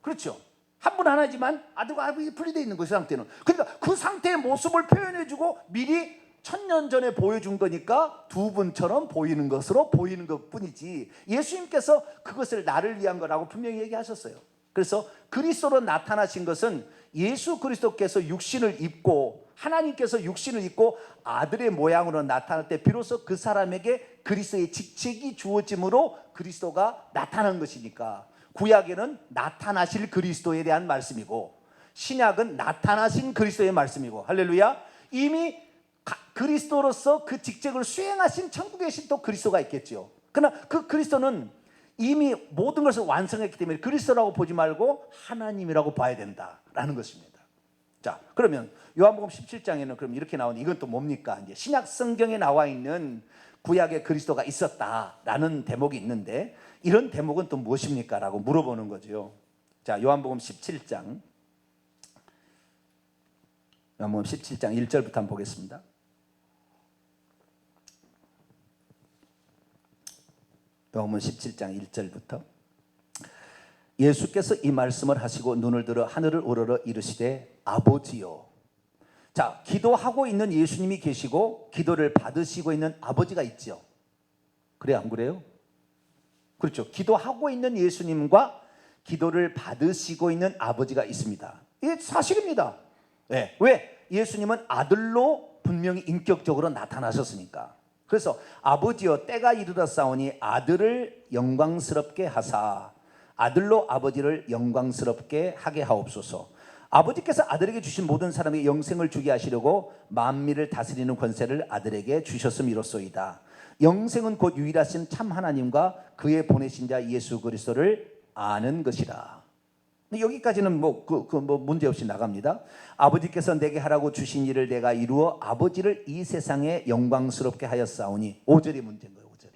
그렇죠? 한 분 하나지만 아들과 아버지 분리되어 있는 것이 상태는. 그러니까 그 상태의 모습을 표현해주고 미리 1000년 전에 보여준 거니까 두 분처럼 보이는 것으로 보이는 것 뿐이지, 예수님께서 그것을 나를 위한 거라고 분명히 얘기하셨어요. 그래서 그리스도로 나타나신 것은 예수 그리스도께서 육신을 입고, 하나님께서 육신을 입고 아들의 모양으로 나타날 때 비로소 그 사람에게 그리스도의 직책이 주어짐으로 그리스도가 나타난 것이니까, 구약에는 나타나실 그리스도에 대한 말씀이고 신약은 나타나신 그리스도의 말씀이고, 할렐루야. 이미 그리스도로서 그 직책을 수행하신 천국에 계신 또 그리스도가 있겠죠. 그러나 그 그리스도는 이미 모든 것을 완성했기 때문에 그리스도라고 보지 말고 하나님이라고 봐야 된다라는 것입니다. 자, 그러면 요한복음 17장에는 그럼 이렇게 나오는 이건 또 뭡니까? 이제 신약 성경에 나와 있는 구약의 그리스도가 있었다라는 대목이 있는데 이런 대목은 또 무엇입니까? 라고 물어보는 거죠. 자, 요한복음 17장 1절부터 한번 보겠습니다. 요한복음 17장 1절부터 예수께서 이 말씀을 하시고 눈을 들어 하늘을 우러러 이르시되 아버지요. 자, 기도하고 있는 예수님이 계시고 기도를 받으시고 있는 아버지가 있죠. 그래요, 안 그래요? 그렇죠. 기도하고 있는 예수님과 기도를 받으시고 있는 아버지가 있습니다. 이게 사실입니다. 네. 왜? 예수님은 아들로 분명히 인격적으로 나타나셨으니까. 그래서 아버지여 때가 이르렀사오니 아들을 영광스럽게 하사 아들로 아버지를 영광스럽게 하게 하옵소서. 아버지께서 아들에게 주신 모든 사람에게 영생을 주게 하시려고 만민을 다스리는 권세를 아들에게 주셨음이로소이다. 영생은 곧 유일하신 참 하나님과 그의 보내신 자 예수 그리스도를 아는 것이라. 여기까지는 뭐 문제 없이 나갑니다. 아버지께서 내게 하라고 주신 일을 내가 이루어 아버지를 이 세상에 영광스럽게 하였사오니 5절이 문제인 거예요. 5절이.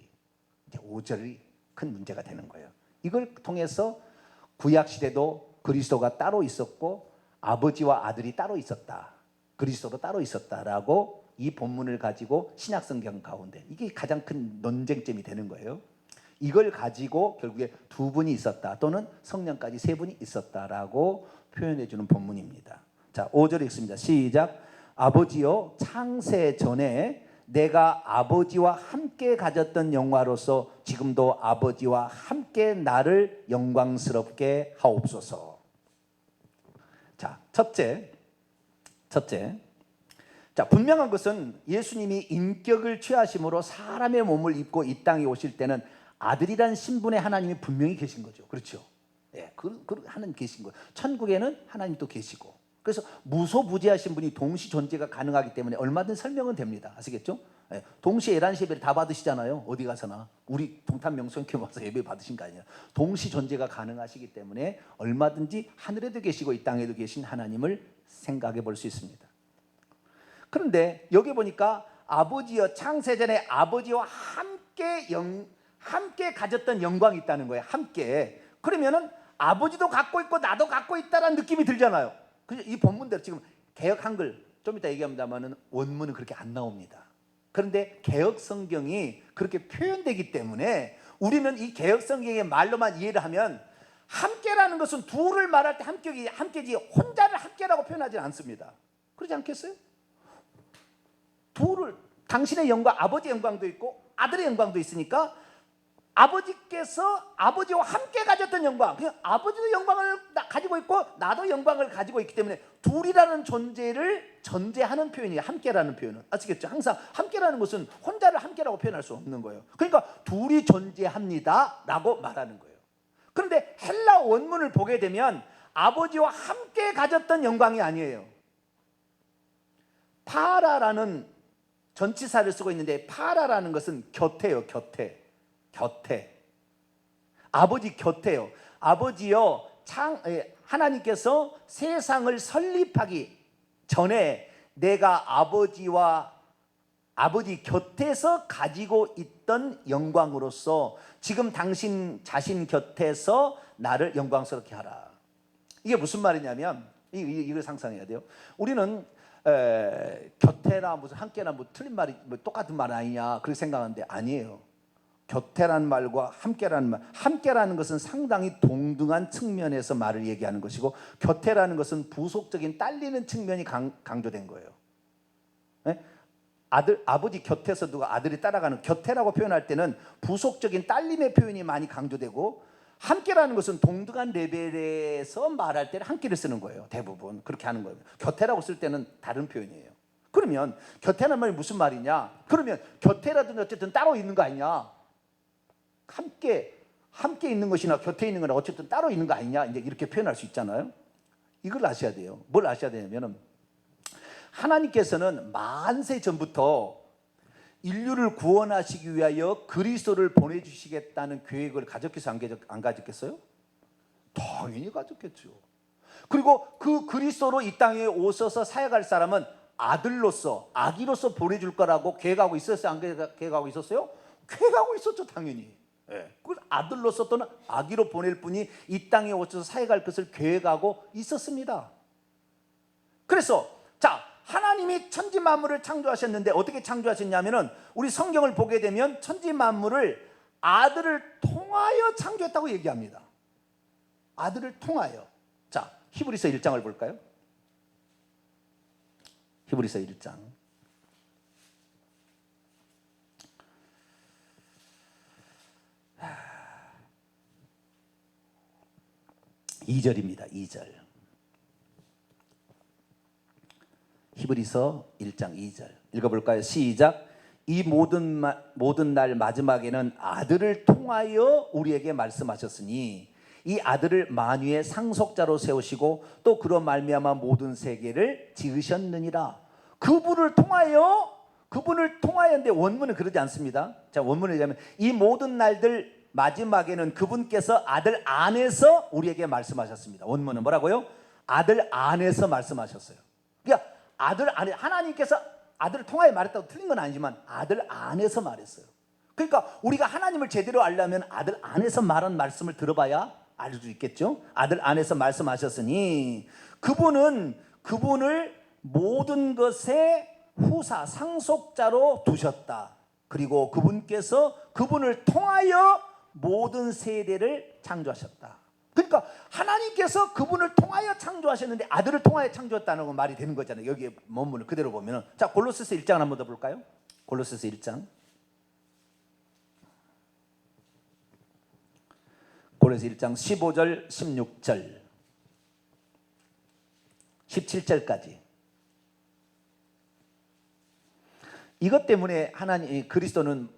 이제 5절이 큰 문제가 되는 거예요. 이걸 통해서 구약 시대도 그리스도가 따로 있었고 아버지와 아들이 따로 있었다. 그리스도도 따로 있었다라고 이 본문을 가지고 신약 성경 가운데 이게 가장 큰 논쟁점이 되는 거예요. 이걸 가지고 결국에 두 분이 있었다 또는 성령까지 세 분이 있었다라고 표현해 주는 본문입니다. 자, 5절 읽습니다. 시작. 아버지여 창세 전에 내가 아버지와 함께 가졌던 영화로서 지금도 아버지와 함께 나를 영광스럽게 하옵소서. 자, 첫째. 자, 분명한 것은 예수님이 인격을 취하심으로 사람의 몸을 입고 이 땅에 오실 때는 아들이란 신분의 하나님이 분명히 계신 거죠. 그렇죠? 예, 하나님 계신 거예요. 천국에는 하나님도 계시고. 그래서 무소부재하신 분이 동시 존재가 가능하기 때문에 얼마든지 설명은 됩니다. 아시겠죠? 예, 동시에 11시 예배를 다 받으시잖아요. 어디 가서나. 우리 동탄명성교회 와서 예배 받으신 거 아니에요. 동시 존재가 가능하시기 때문에 얼마든지 하늘에도 계시고 이 땅에도 계신 하나님을 생각해 볼 수 있습니다. 그런데 여기 보니까 아버지여 창세전에 아버지와 함께 가졌던 영광이 있다는 거예요. 함께. 그러면은 아버지도 갖고 있고 나도 갖고 있다라는 느낌이 들잖아요. 이 본문대로 지금 개역 한글 좀 이따 얘기합니다만은 원문은 그렇게 안 나옵니다. 그런데 개역 성경이 그렇게 표현되기 때문에 우리는 이 개역 성경의 말로만 이해를 하면 함께라는 것은 둘을 말할 때 함께지 혼자를 함께라고 표현하지 않습니다. 그러지 않겠어요? 둘을 당신의 영광, 아버지의 영광도 있고 아들의 영광도 있으니까 아버지께서 아버지와 함께 가졌던 영광, 그냥 아버지도 영광을 가지고 있고 나도 영광을 가지고 있기 때문에 둘이라는 존재를 전제하는 표현이에요. 함께라는 표현은. 아시겠죠? 항상 함께라는 것은 혼자를 함께라고 표현할 수 없는 거예요. 그러니까 둘이 존재합니다 라고 말하는 거예요. 그런데 헬라 원문을 보게 되면 아버지와 함께 가졌던 영광이 아니에요. 파라라는 전치사를 쓰고 있는데 파라라는 것은 곁에요. 곁에. 아버지 곁에요. 아버지요, 하나님께서 세상을 설립하기 전에 내가 아버지 곁에서 가지고 있던 영광으로서 지금 당신 자신 곁에서 나를 영광스럽게 하라. 이게 무슨 말이냐면 이걸 상상해야 돼요. 우리는 곁에나 무슨 함께나 뭐 틀린 말이 뭐 똑같은 말 아니냐 그렇게 생각하는데 아니에요. 곁에라는 말과 함께라는 것은 상당히 동등한 측면에서 말을 얘기하는 것이고 곁에라는 것은 부속적인 딸리는 측면이 강조된 거예요. 네? 아버지 곁에서 누가 아들이 따라가는 곁에라고 표현할 때는 부속적인 딸림의 표현이 많이 강조되고 함께라는 것은 동등한 레벨에서 말할 때는 함께를 쓰는 거예요. 대부분 그렇게 하는 거예요. 곁에라고 쓸 때는 다른 표현이에요. 그러면 곁에라는 말이 무슨 말이냐? 그러면 곁에라든지 어쨌든 따로 있는 거 아니냐? 함께 있는 것이나 곁에 있는 거나 어쨌든 따로 있는 거 아니냐? 이제 이렇게 표현할 수 있잖아요. 이걸 아셔야 돼요. 뭘 아셔야 되냐면은 하나님께서는 만세 전부터 인류를 구원하시기 위하여 그리스도를 보내주시겠다는 계획을 가졌겠어요? 안 가졌겠어요? 당연히 가졌겠죠. 그리고 그 그리스도로 이 땅에 오셔서 사역할 사람은 아들로서, 아기로서 보내줄 거라고 계획하고 있었어요? 안 계획하고 있었어요? 계획하고 있었죠, 당연히. 예. 그 아들로서 또는 아기로 보낼 분이 이 땅에 오셔서 사역할 것을 계획하고 있었습니다. 그래서 자, 하나님이 천지 만물을 창조하셨는데 어떻게 창조하셨냐면은 우리 성경을 보게 되면 천지 만물을 아들을 통하여 창조했다고 얘기합니다. 아들을 통하여. 자, 히브리서 1장을 볼까요? 히브리서 1장 2절입니다. 2절. 히브리서 1장 2절 읽어볼까요? 시작. 이 모든 날 마지막에는 아들을 통하여 우리에게 말씀하셨으니 이 아들을 만유의 상속자로 세우시고 또 그로 말미암아 모든 세계를 지으셨느니라. 그분을 통하여인데 원문은 그러지 않습니다. 자, 원문을 얘기하면 이 모든 날들 마지막에는 그분께서 아들 안에서 우리에게 말씀하셨습니다. 원문은 뭐라고요? 아들 안에서 말씀하셨어요. 그러니까 아들 안에, 하나님께서 아들을 통하여 말했다고 틀린 건 아니지만 아들 안에서 말했어요. 그러니까 우리가 하나님을 제대로 알려면 아들 안에서 말한 말씀을 들어봐야 알 수 있겠죠. 아들 안에서 말씀하셨으니 그분을 모든 것의 후사 상속자로 두셨다. 그리고 그분께서 그분을 통하여 모든 세대를 창조하셨다. 그러니까 하나님께서 그분을 통하여 창조하셨는데 아들을 통하여 창조했다는 건 말이 되는 거잖아요. 여기 원문을 그대로 보면은. 자, 골로새서 1장 한번 더 볼까요? 골로새서 1장 15절 16절 17절까지. 이것 때문에 하나님 그리스도는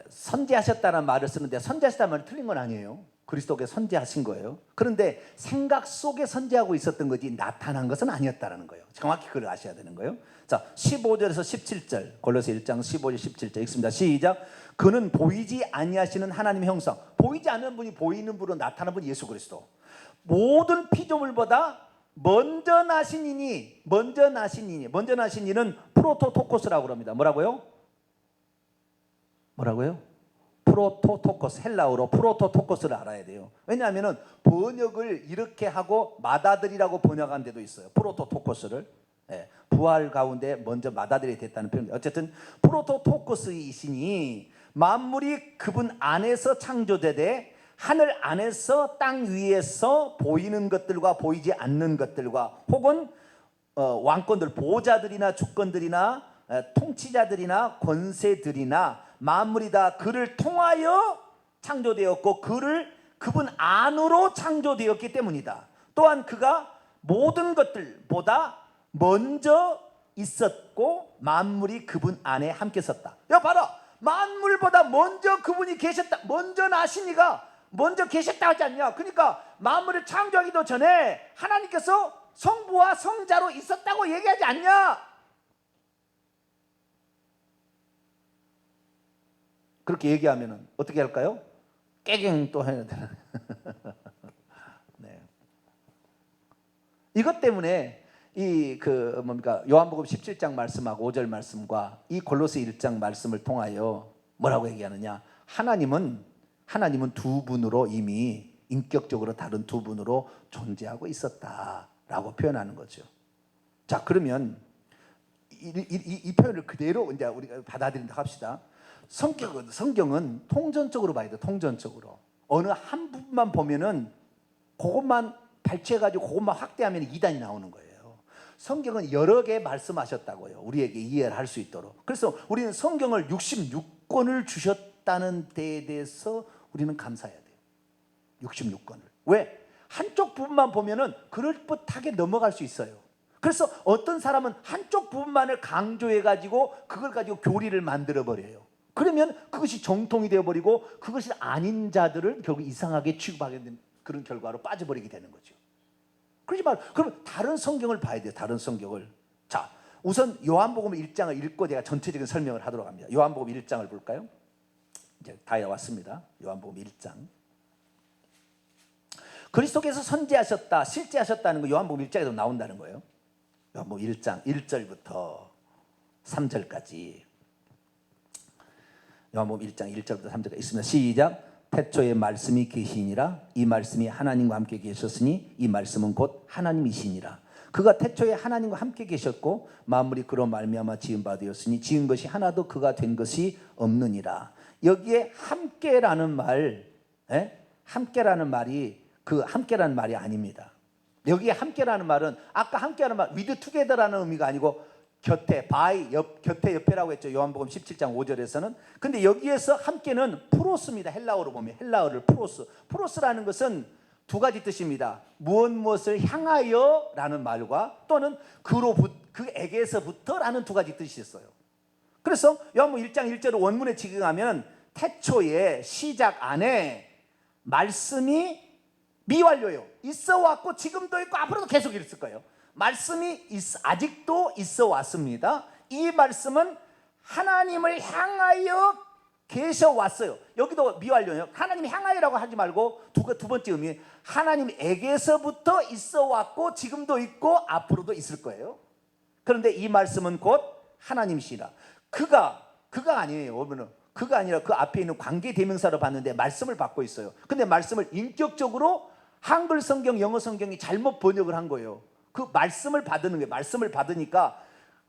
선지하셨다는 말을 쓰는데 선지하셨다는 말이 틀린 건 아니에요. 그리스도께 선지하신 거예요. 그런데 생각 속에 선지하고 있었던 거지 나타난 것은 아니었다는 거예요. 정확히 그걸 아셔야 되는 거예요. 자, 15절에서 17절 골로새 1장 15절 17절 읽습니다. 시작. 그는 보이지 아니하시는 하나님의 형상, 보이지 않는 분이 보이는 분으로 나타난 분이 예수 그리스도. 모든 피조물보다 먼저 나신 이는 프로토토코스라고 합니다. 뭐라고요? 프로토토코스, 헬라어로 프로토토코스를 알아야 돼요. 왜냐하면 번역을 이렇게 하고 맏아들이라고 번역한 데도 있어요. 프로토토코스를. 예, 부활 가운데 먼저 맏아들이 됐다는 표현. 어쨌든 프로토토코스이시니 만물이 그분 안에서 창조되되 하늘 안에서 땅 위에서 보이는 것들과 보이지 않는 것들과 혹은 왕권들, 보호자들이나 주권들이나 통치자들이나 권세들이나 만물이 다 그를 통하여 창조되었고 그분 안으로 창조되었기 때문이다. 또한 그가 모든 것들보다 먼저 있었고 만물이 그분 안에 함께 섰다. 야, 봐라. 만물보다 먼저 그분이 계셨다. 먼저 나신 이가 먼저 계셨다 하지 않냐. 그러니까 만물을 창조하기도 전에 하나님께서 성부와 성자로 있었다고 얘기하지 않냐. 그렇게 얘기하면 어떻게 할까요? 깨갱 또 해야 되나. 네. 이것 때문에 요한복음 17장 말씀하고 5절 말씀과 이 골로새 1장 말씀을 통하여 뭐라고 얘기하느냐. 하나님은 두 분으로 이미 인격적으로 다른 두 분으로 존재하고 있었다라고 표현하는 거죠. 자, 그러면 이 표현을 그대로 이제 우리가 받아들인다 합시다. 성경은 통전적으로 봐야 돼. 통전적으로 어느 한 부분만 보면은 그것만 발췌해가지고 그것만 확대하면 이단이 나오는 거예요. 성경은 여러 개 말씀하셨다고요. 우리에게 이해를 할 수 있도록. 그래서 우리는 성경을 66권을 주셨다는 데에 대해서 우리는 감사해야 돼요. 66권을. 왜? 한쪽 부분만 보면은 그럴듯하게 넘어갈 수 있어요. 그래서 어떤 사람은 한쪽 부분만을 강조해가지고 그걸 가지고 교리를 만들어버려요. 그러면 그것이 정통이 되어버리고 그것이 아닌 자들을 결국 이상하게 취급하게 되는 그런 결과로 빠져버리게 되는 거죠. 그러지 말. 그럼 다른 성경을 봐야 돼요. 다른 성경을. 자, 우선 요한복음 1장을 읽고 제가 전체적인 설명을 하도록 합니다. 요한복음 1장을 볼까요? 이제 다 왔습니다. 요한복음 1장. 그리스도께서 선지하셨다, 실제하셨다는 거 요한복음 1장에도 나온다는 거예요. 요한복음 1장 1절부터 3절까지. 요한복음 1장 1절부터 3절까지 있습니다. 시작. 태초에 말씀이 계시니라. 이 말씀이 하나님과 함께 계셨으니 이 말씀은 곧 하나님이시니라. 그가 태초에 하나님과 함께 계셨고 만물이 그로 말미암아 지은 바 되었으니 지은 것이 하나도 그가 된 것이 없느니라. 여기에 함께라는 말, 함께라는 말이 그 함께라는 말이 아닙니다. 여기에 함께라는 말은 아까 함께라는 말 with together라는 의미가 아니고 곁에, by, 곁에 옆에라고 했죠. 요한복음 17장 5절에서는. 근데 여기에서 함께는 프로스입니다. 헬라어로 보면 헬라어를 프로스라는 것은 두 가지 뜻입니다. 무엇을 향하여 라는 말과 또는 그에게서부터 라는 두 가지 뜻이 있어요. 그래서 요한복음 1장 1절을 원문에 직역하면 태초에 시작 안에 말씀이 미완료예요. 있어 왔고 지금도 있고 앞으로도 계속 있을 거예요. 말씀이 아직도 있어 왔습니다. 이 말씀은 하나님을 향하여 계셔 왔어요. 여기도 미완료예요. 하나님 향하여라고 하지 말고 두 번째 의미, 하나님에게서부터 있어 왔고 지금도 있고 앞으로도 있을 거예요. 그런데 이 말씀은 곧 하나님이시라. 그가 아니에요. 보면은 그가 아니라 그 앞에 있는 관계 대명사로 봤는데 말씀을 받고 있어요. 근데 말씀을 인격적으로 한글 성경, 영어 성경이 잘못 번역을 한 거예요. 그 말씀을 받는 거예요. 말씀을 받으니까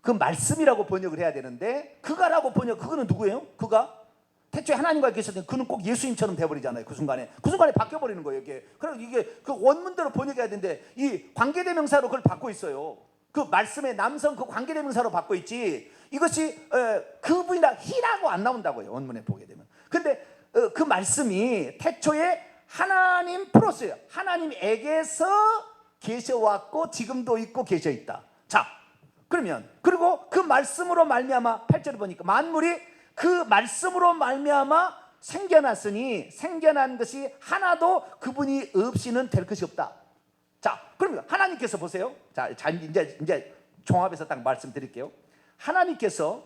그 말씀이라고 번역을 해야 되는데 그가라고 그거는 누구예요? 그가 태초에 하나님과 계셨더니 그는 꼭 예수님처럼 돼버리잖아요. 그 순간에 바뀌어버리는 거예요. 그럼 이게 그 원문대로 번역해야 되는데 이 관계대명사로 그걸 받고 있어요. 그 말씀의 남성 그 관계대명사로 받고 있지. 이것이 그분이라 히라고 안 나온다고요. 원문에 보게 되면. 근데 그 말씀이 태초에 하나님 플러스예요. 하나님에게서 계셔왔고 지금도 있고 계셔 있다. 자, 그러면 그리고 그 말씀으로 말미암아 8절을 보니까 만물이 그 말씀으로 말미암아 생겨났으니 생겨난 것이 하나도 그분이 없이는 될 것이 없다. 자, 그러면 하나님께서 보세요. 자, 이제 종합해서 딱 말씀드릴게요. 하나님께서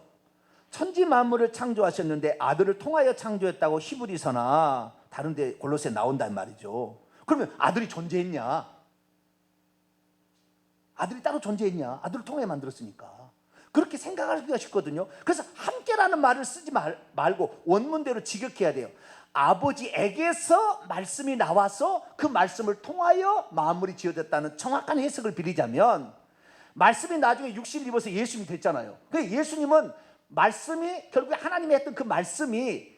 천지 만물을 창조하셨는데 아들을 통하여 창조했다고 히브리서나 다른 데 골로새에 나온단 말이죠. 그러면 아들이 존재했냐? 아들이 따로 존재했냐? 아들을 통해 만들었으니까. 그렇게 생각하기가 쉽거든요. 그래서 함께라는 말을 쓰지 말고 원문대로 직역해야 돼요. 아버지에게서 말씀이 나와서 그 말씀을 통하여 만물이 지어졌다는 정확한 해석을 빌리자면 말씀이 나중에 육신을 입어서 예수님이 됐잖아요. 그러니까 예수님은 말씀이 결국에 하나님이 했던 그 말씀이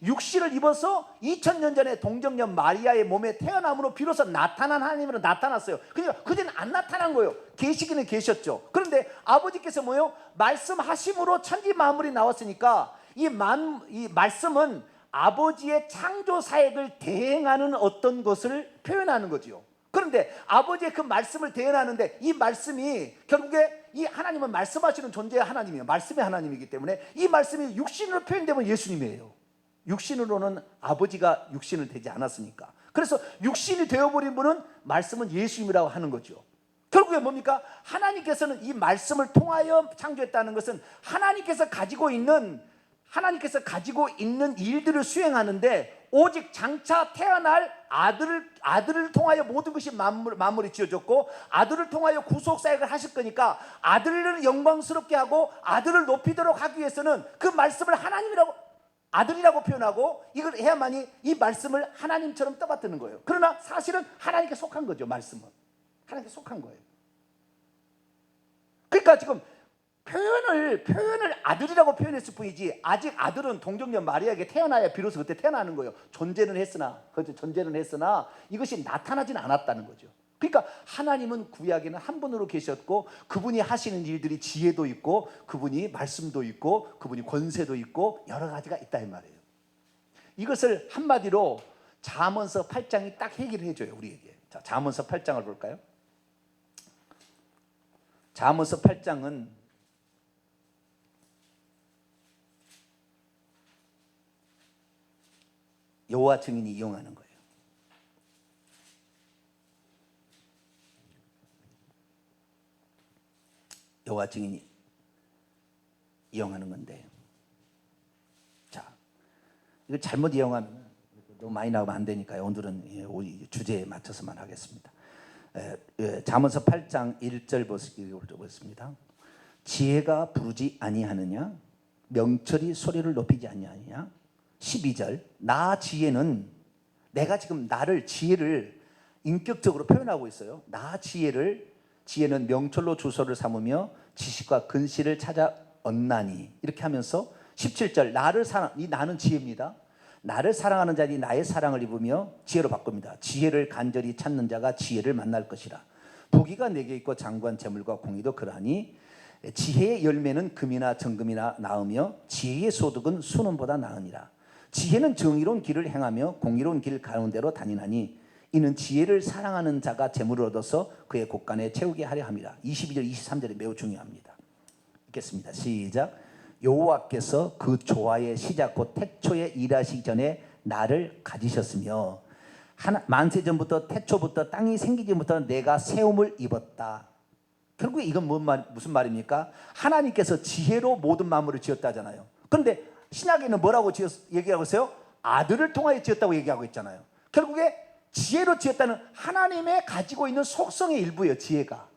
육신을 입어서 2000년 전에 동정녀 마리아의 몸에 태어남으로 비로소 나타난 하나님으로 나타났어요. 그러니까 그전에 안 나타난 거예요. 계시기는 계셨죠. 그런데 아버지께서 뭐예요? 말씀하심으로 천지 만물이 나왔으니까 이 말씀은 아버지의 창조 사역을 대행하는 어떤 것을 표현하는 거지요. 그런데 아버지의 그 말씀을 대행하는데 이 말씀이 결국에 이 하나님은 말씀하시는 존재의 하나님이에요. 말씀의 하나님이기 때문에 이 말씀이 육신으로 표현되면 예수님이에요. 육신으로는 아버지가 육신을 되지 않았으니까. 그래서 육신이 되어버린 분은 말씀은 예수님이라고 하는 거죠. 결국에 뭡니까? 하나님께서는 이 말씀을 통하여 창조했다는 것은 하나님께서 가지고 있는 일들을 수행하는데 오직 장차 태어날 아들을 통하여 모든 것이 만물이 지어졌고 아들을 통하여 구속사역을 하실 거니까 아들을 영광스럽게 하고 아들을 높이도록 하기 위해서는 그 말씀을 아들이라고 표현하고 이걸 해야만이 이 말씀을 하나님처럼 떠받드는 거예요. 그러나 사실은 하나님께 속한 거죠. 말씀은 하나님께 속한 거예요. 그러니까 지금 표현을 아들이라고 표현했을 뿐이지 아직 아들은 동정녀 마리아에게 태어나야 비로소 그때 태어나는 거예요. 존재는 했으나 이것이 나타나진 않았다는 거죠. 그러니까 하나님은 구약에는 한 분으로 계셨고 그분이 하시는 일들이 지혜도 있고 그분이 말씀도 있고 그분이 권세도 있고 여러 가지가 있다 이 말이에요. 이것을 한마디로 잠언서 8장이 딱 얘기를 해줘요 우리에게. 자, 잠언서 8장을 볼까요? 잠언서 8장은 여호와 증인이 이용하는 거예요. 여호와 증인이 이용하는 건데, 자, 이거 잘못 이용하면 너무 많이 나오면 안 되니까요. 오늘은 주제에 맞춰서만 하겠습니다. 잠언서 8장 1절 보겠습니다. 지혜가 부르지 아니하느냐? 명철이 소리를 높이지 아니하느냐? 12절, 나 지혜는, 내가 지금 나를, 지혜를 인격적으로 표현하고 있어요. 나 지혜는 명철로 주소를 삼으며 지식과 근시를 찾아 얻나니, 이렇게 하면서 17절, 나는 지혜입니다. 나를 사랑하는 자니 나의 사랑을 입으며, 지혜로 바꿉니다. 지혜를 간절히 찾는 자가 지혜를 만날 것이라. 부귀가 내게 있고 장관 재물과 공의도 그러하니 지혜의 열매는 금이나 정금이나 나으며 지혜의 소득은 순원보다 나으니라. 지혜는 정의로운 길을 행하며 공의로운 길 가운데로 다니나니 이는 지혜를 사랑하는 자가 재물을 얻어서 그의 곳간에 채우게 하려 함이라. 22절 23절이 매우 중요합니다. 읽겠습니다. 시작. 여호와께서 그 조화의 시작 곧 태초에 일하시기 전에 나를 가지셨으며 만세전부터 태초부터 땅이 생기기 전부터 내가 세움을 입었다. 결국에 이건 무슨 말입니까? 하나님께서 지혜로 모든 만물을 지었다잖아요. 그런데 신약에는 뭐라고 얘기하고 있어요? 아들을 통하여 지었다고 얘기하고 있잖아요. 결국에 지혜로 지었다는 하나님의 가지고 있는 속성의 일부예요. 지혜가.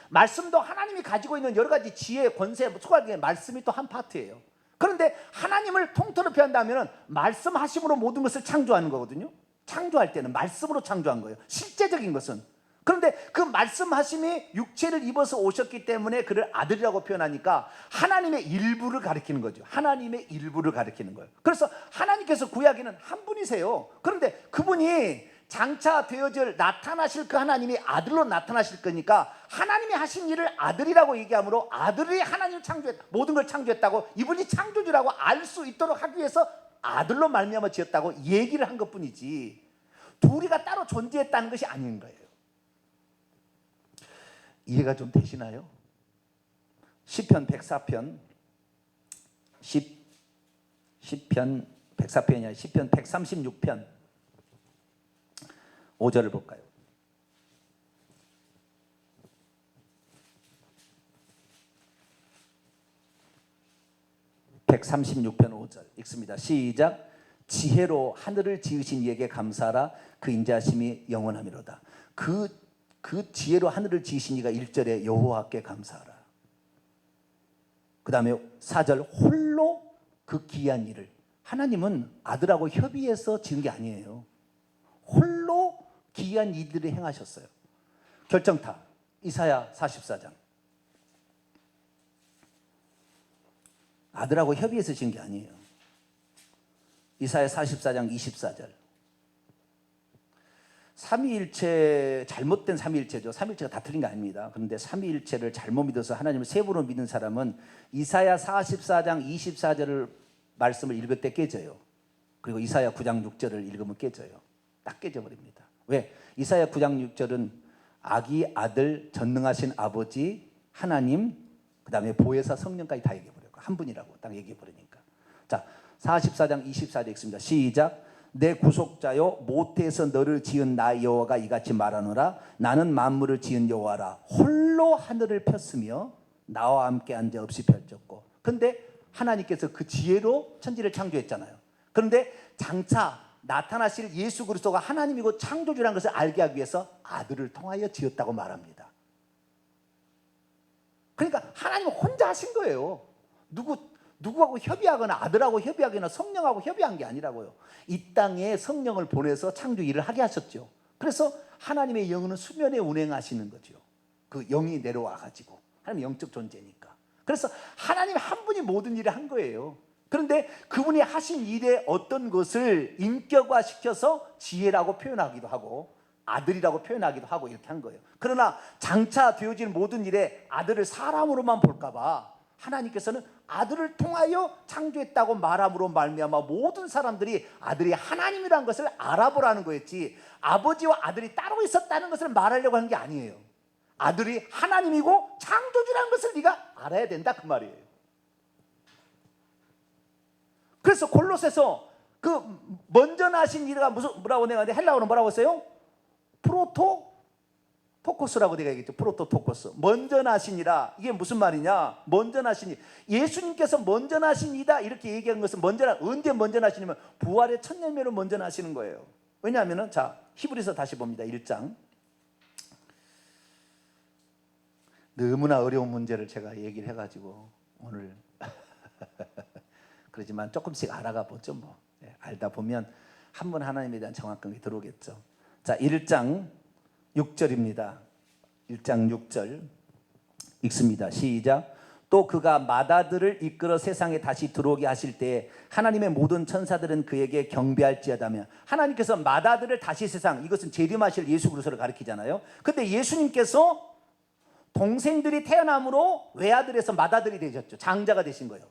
말씀도 하나님이 가지고 있는 여러 가지 지혜, 권세, 초과의 말씀이 또 한 파트예요. 그런데 하나님을 통틀어 표현한다면 말씀하심으로 모든 것을 창조하는 거거든요. 창조할 때는 말씀으로 창조한 거예요. 실제적인 것은. 그런데 그 말씀하심이 육체를 입어서 오셨기 때문에 그를 아들이라고 표현하니까 하나님의 일부를 가리키는 거죠. 하나님의 일부를 가리키는 거예요. 그래서 하나님께서 구약에는 한 분이세요. 그런데 그분이 장차 되어질 나타나실 그 하나님이 아들로 나타나실 거니까 하나님이 하신 일을 아들이라고 얘기하므로 아들이 하나님을 창조했다, 모든 걸 창조했다고, 이분이 창조주라고 알 수 있도록 하기 위해서 아들로 말미암아 지었다고 얘기를 한 것뿐이지 둘이가 따로 존재했다는 것이 아닌 거예요. 이해가 좀 되시나요? 시편 104편 10편 104편이 아니라 시편 136편 5절을 볼까요? (136편) 5절 읽습니다. 시작. 지혜로 하늘을 지으신 이에게 감사하라. 그 인자하심이 영원하미로다. 그 지혜로 하늘을 지으신 이가 1절에 여호와께 감사하라. 그 다음에 4절 홀로 그 귀한 일을, 하나님은 아들하고 협의해서 지은 게 아니에요. 홀로 귀한 일들을 행하셨어요. 결정타 이사야 44장, 아들하고 협의해서 지은 게 아니에요. 이사야 44장 24절, 삼위일체, 잘못된 삼위일체죠. 삼위일체가 다 틀린 거 아닙니다. 그런데 삼위일체를 잘못 믿어서 하나님을 세 분으로 믿는 사람은 이사야 44장 24절을 말씀을 읽을 때 깨져요. 그리고 이사야 9장 6절을 읽으면 깨져요. 딱 깨져버립니다. 왜? 이사야 9장 6절은 아기, 아들, 전능하신 아버지, 하나님, 그 다음에 보혜사 성령까지 다 얘기해버려요. 한 분이라고 딱 얘기해버리니까. 자, 44장 24절 읽습니다. 시작. 내 구속자여, 모태에서 너를 지은 나 여호와가 이같이 말하노라. 나는 만물을 지은 여호와라. 홀로 하늘을 폈으며 나와 함께 앉아 없이 펼쳤고. 그런데 하나님께서 그 지혜로 천지를 창조했잖아요. 그런데 장차 나타나실 예수 그리스도가 하나님이고 창조주라는 것을 알게 하기 위해서 아들을 통하여 지었다고 말합니다. 그러니까 하나님은 혼자 하신 거예요. 누구하고 협의하거나 아들하고 협의하거나 성령하고 협의한 게 아니라고요. 이 땅에 성령을 보내서 창조 일을 하게 하셨죠. 그래서 하나님의 영은 수면에 운행하시는 거죠. 그 영이 내려와 가지고, 하나님 영적 존재니까. 그래서 하나님 한 분이 모든 일을 한 거예요. 그런데 그분이 하신 일의 어떤 것을 인격화시켜서 지혜라고 표현하기도 하고 아들이라고 표현하기도 하고 이렇게 한 거예요. 그러나 장차 되어질 모든 일에 아들을 사람으로만 볼까 봐 하나님께서는 아들을 통하여 창조했다고 말함으로 말미암아 모든 사람들이 아들이 하나님이라는 것을 알아보라는 거였지, 아버지와 아들이 따로 있었다는 것을 말하려고 하는 게 아니에요. 아들이 하나님이고 창조주라는 것을 네가 알아야 된다, 그 말이에요. 그래서 골로새서 그 먼저 나신 이가 뭐라고 내가 헬라어로 뭐라고 했어요? 프로토코스, 프로토토코스라고 내가 얘기했죠. 프로토토코스. 먼저 나시니라. 이게 무슨 말이냐? 먼저 나시니. 예수님께서 먼저 나시니다 이렇게 얘기한 것은 언제 먼저 나시냐면 부활의 첫 열매로 먼저 나시는 거예요. 왜냐하면은 자, 히브리서 다시 봅니다. 1장. 너무나 어려운 문제를 제가 얘기를 해가지고 오늘 그러지만 조금씩 알아가 보죠. 뭐 알다 보면 한 번 하나님에 대한 정확함이 들어오겠죠. 자, 1장 6절입니다. 1장 6절 읽습니다. 시작. 또 그가 마다들을 이끌어 세상에 다시 들어오게 하실 때 하나님의 모든 천사들은 그에게 경배할지어다며. 하나님께서 마다들을 다시 세상, 이것은 재림하실 예수 그리스도를 가리키잖아요. 근데 예수님께서 동생들이 태어남으로 외아들에서 마다들이 되셨죠. 장자가 되신 거예요.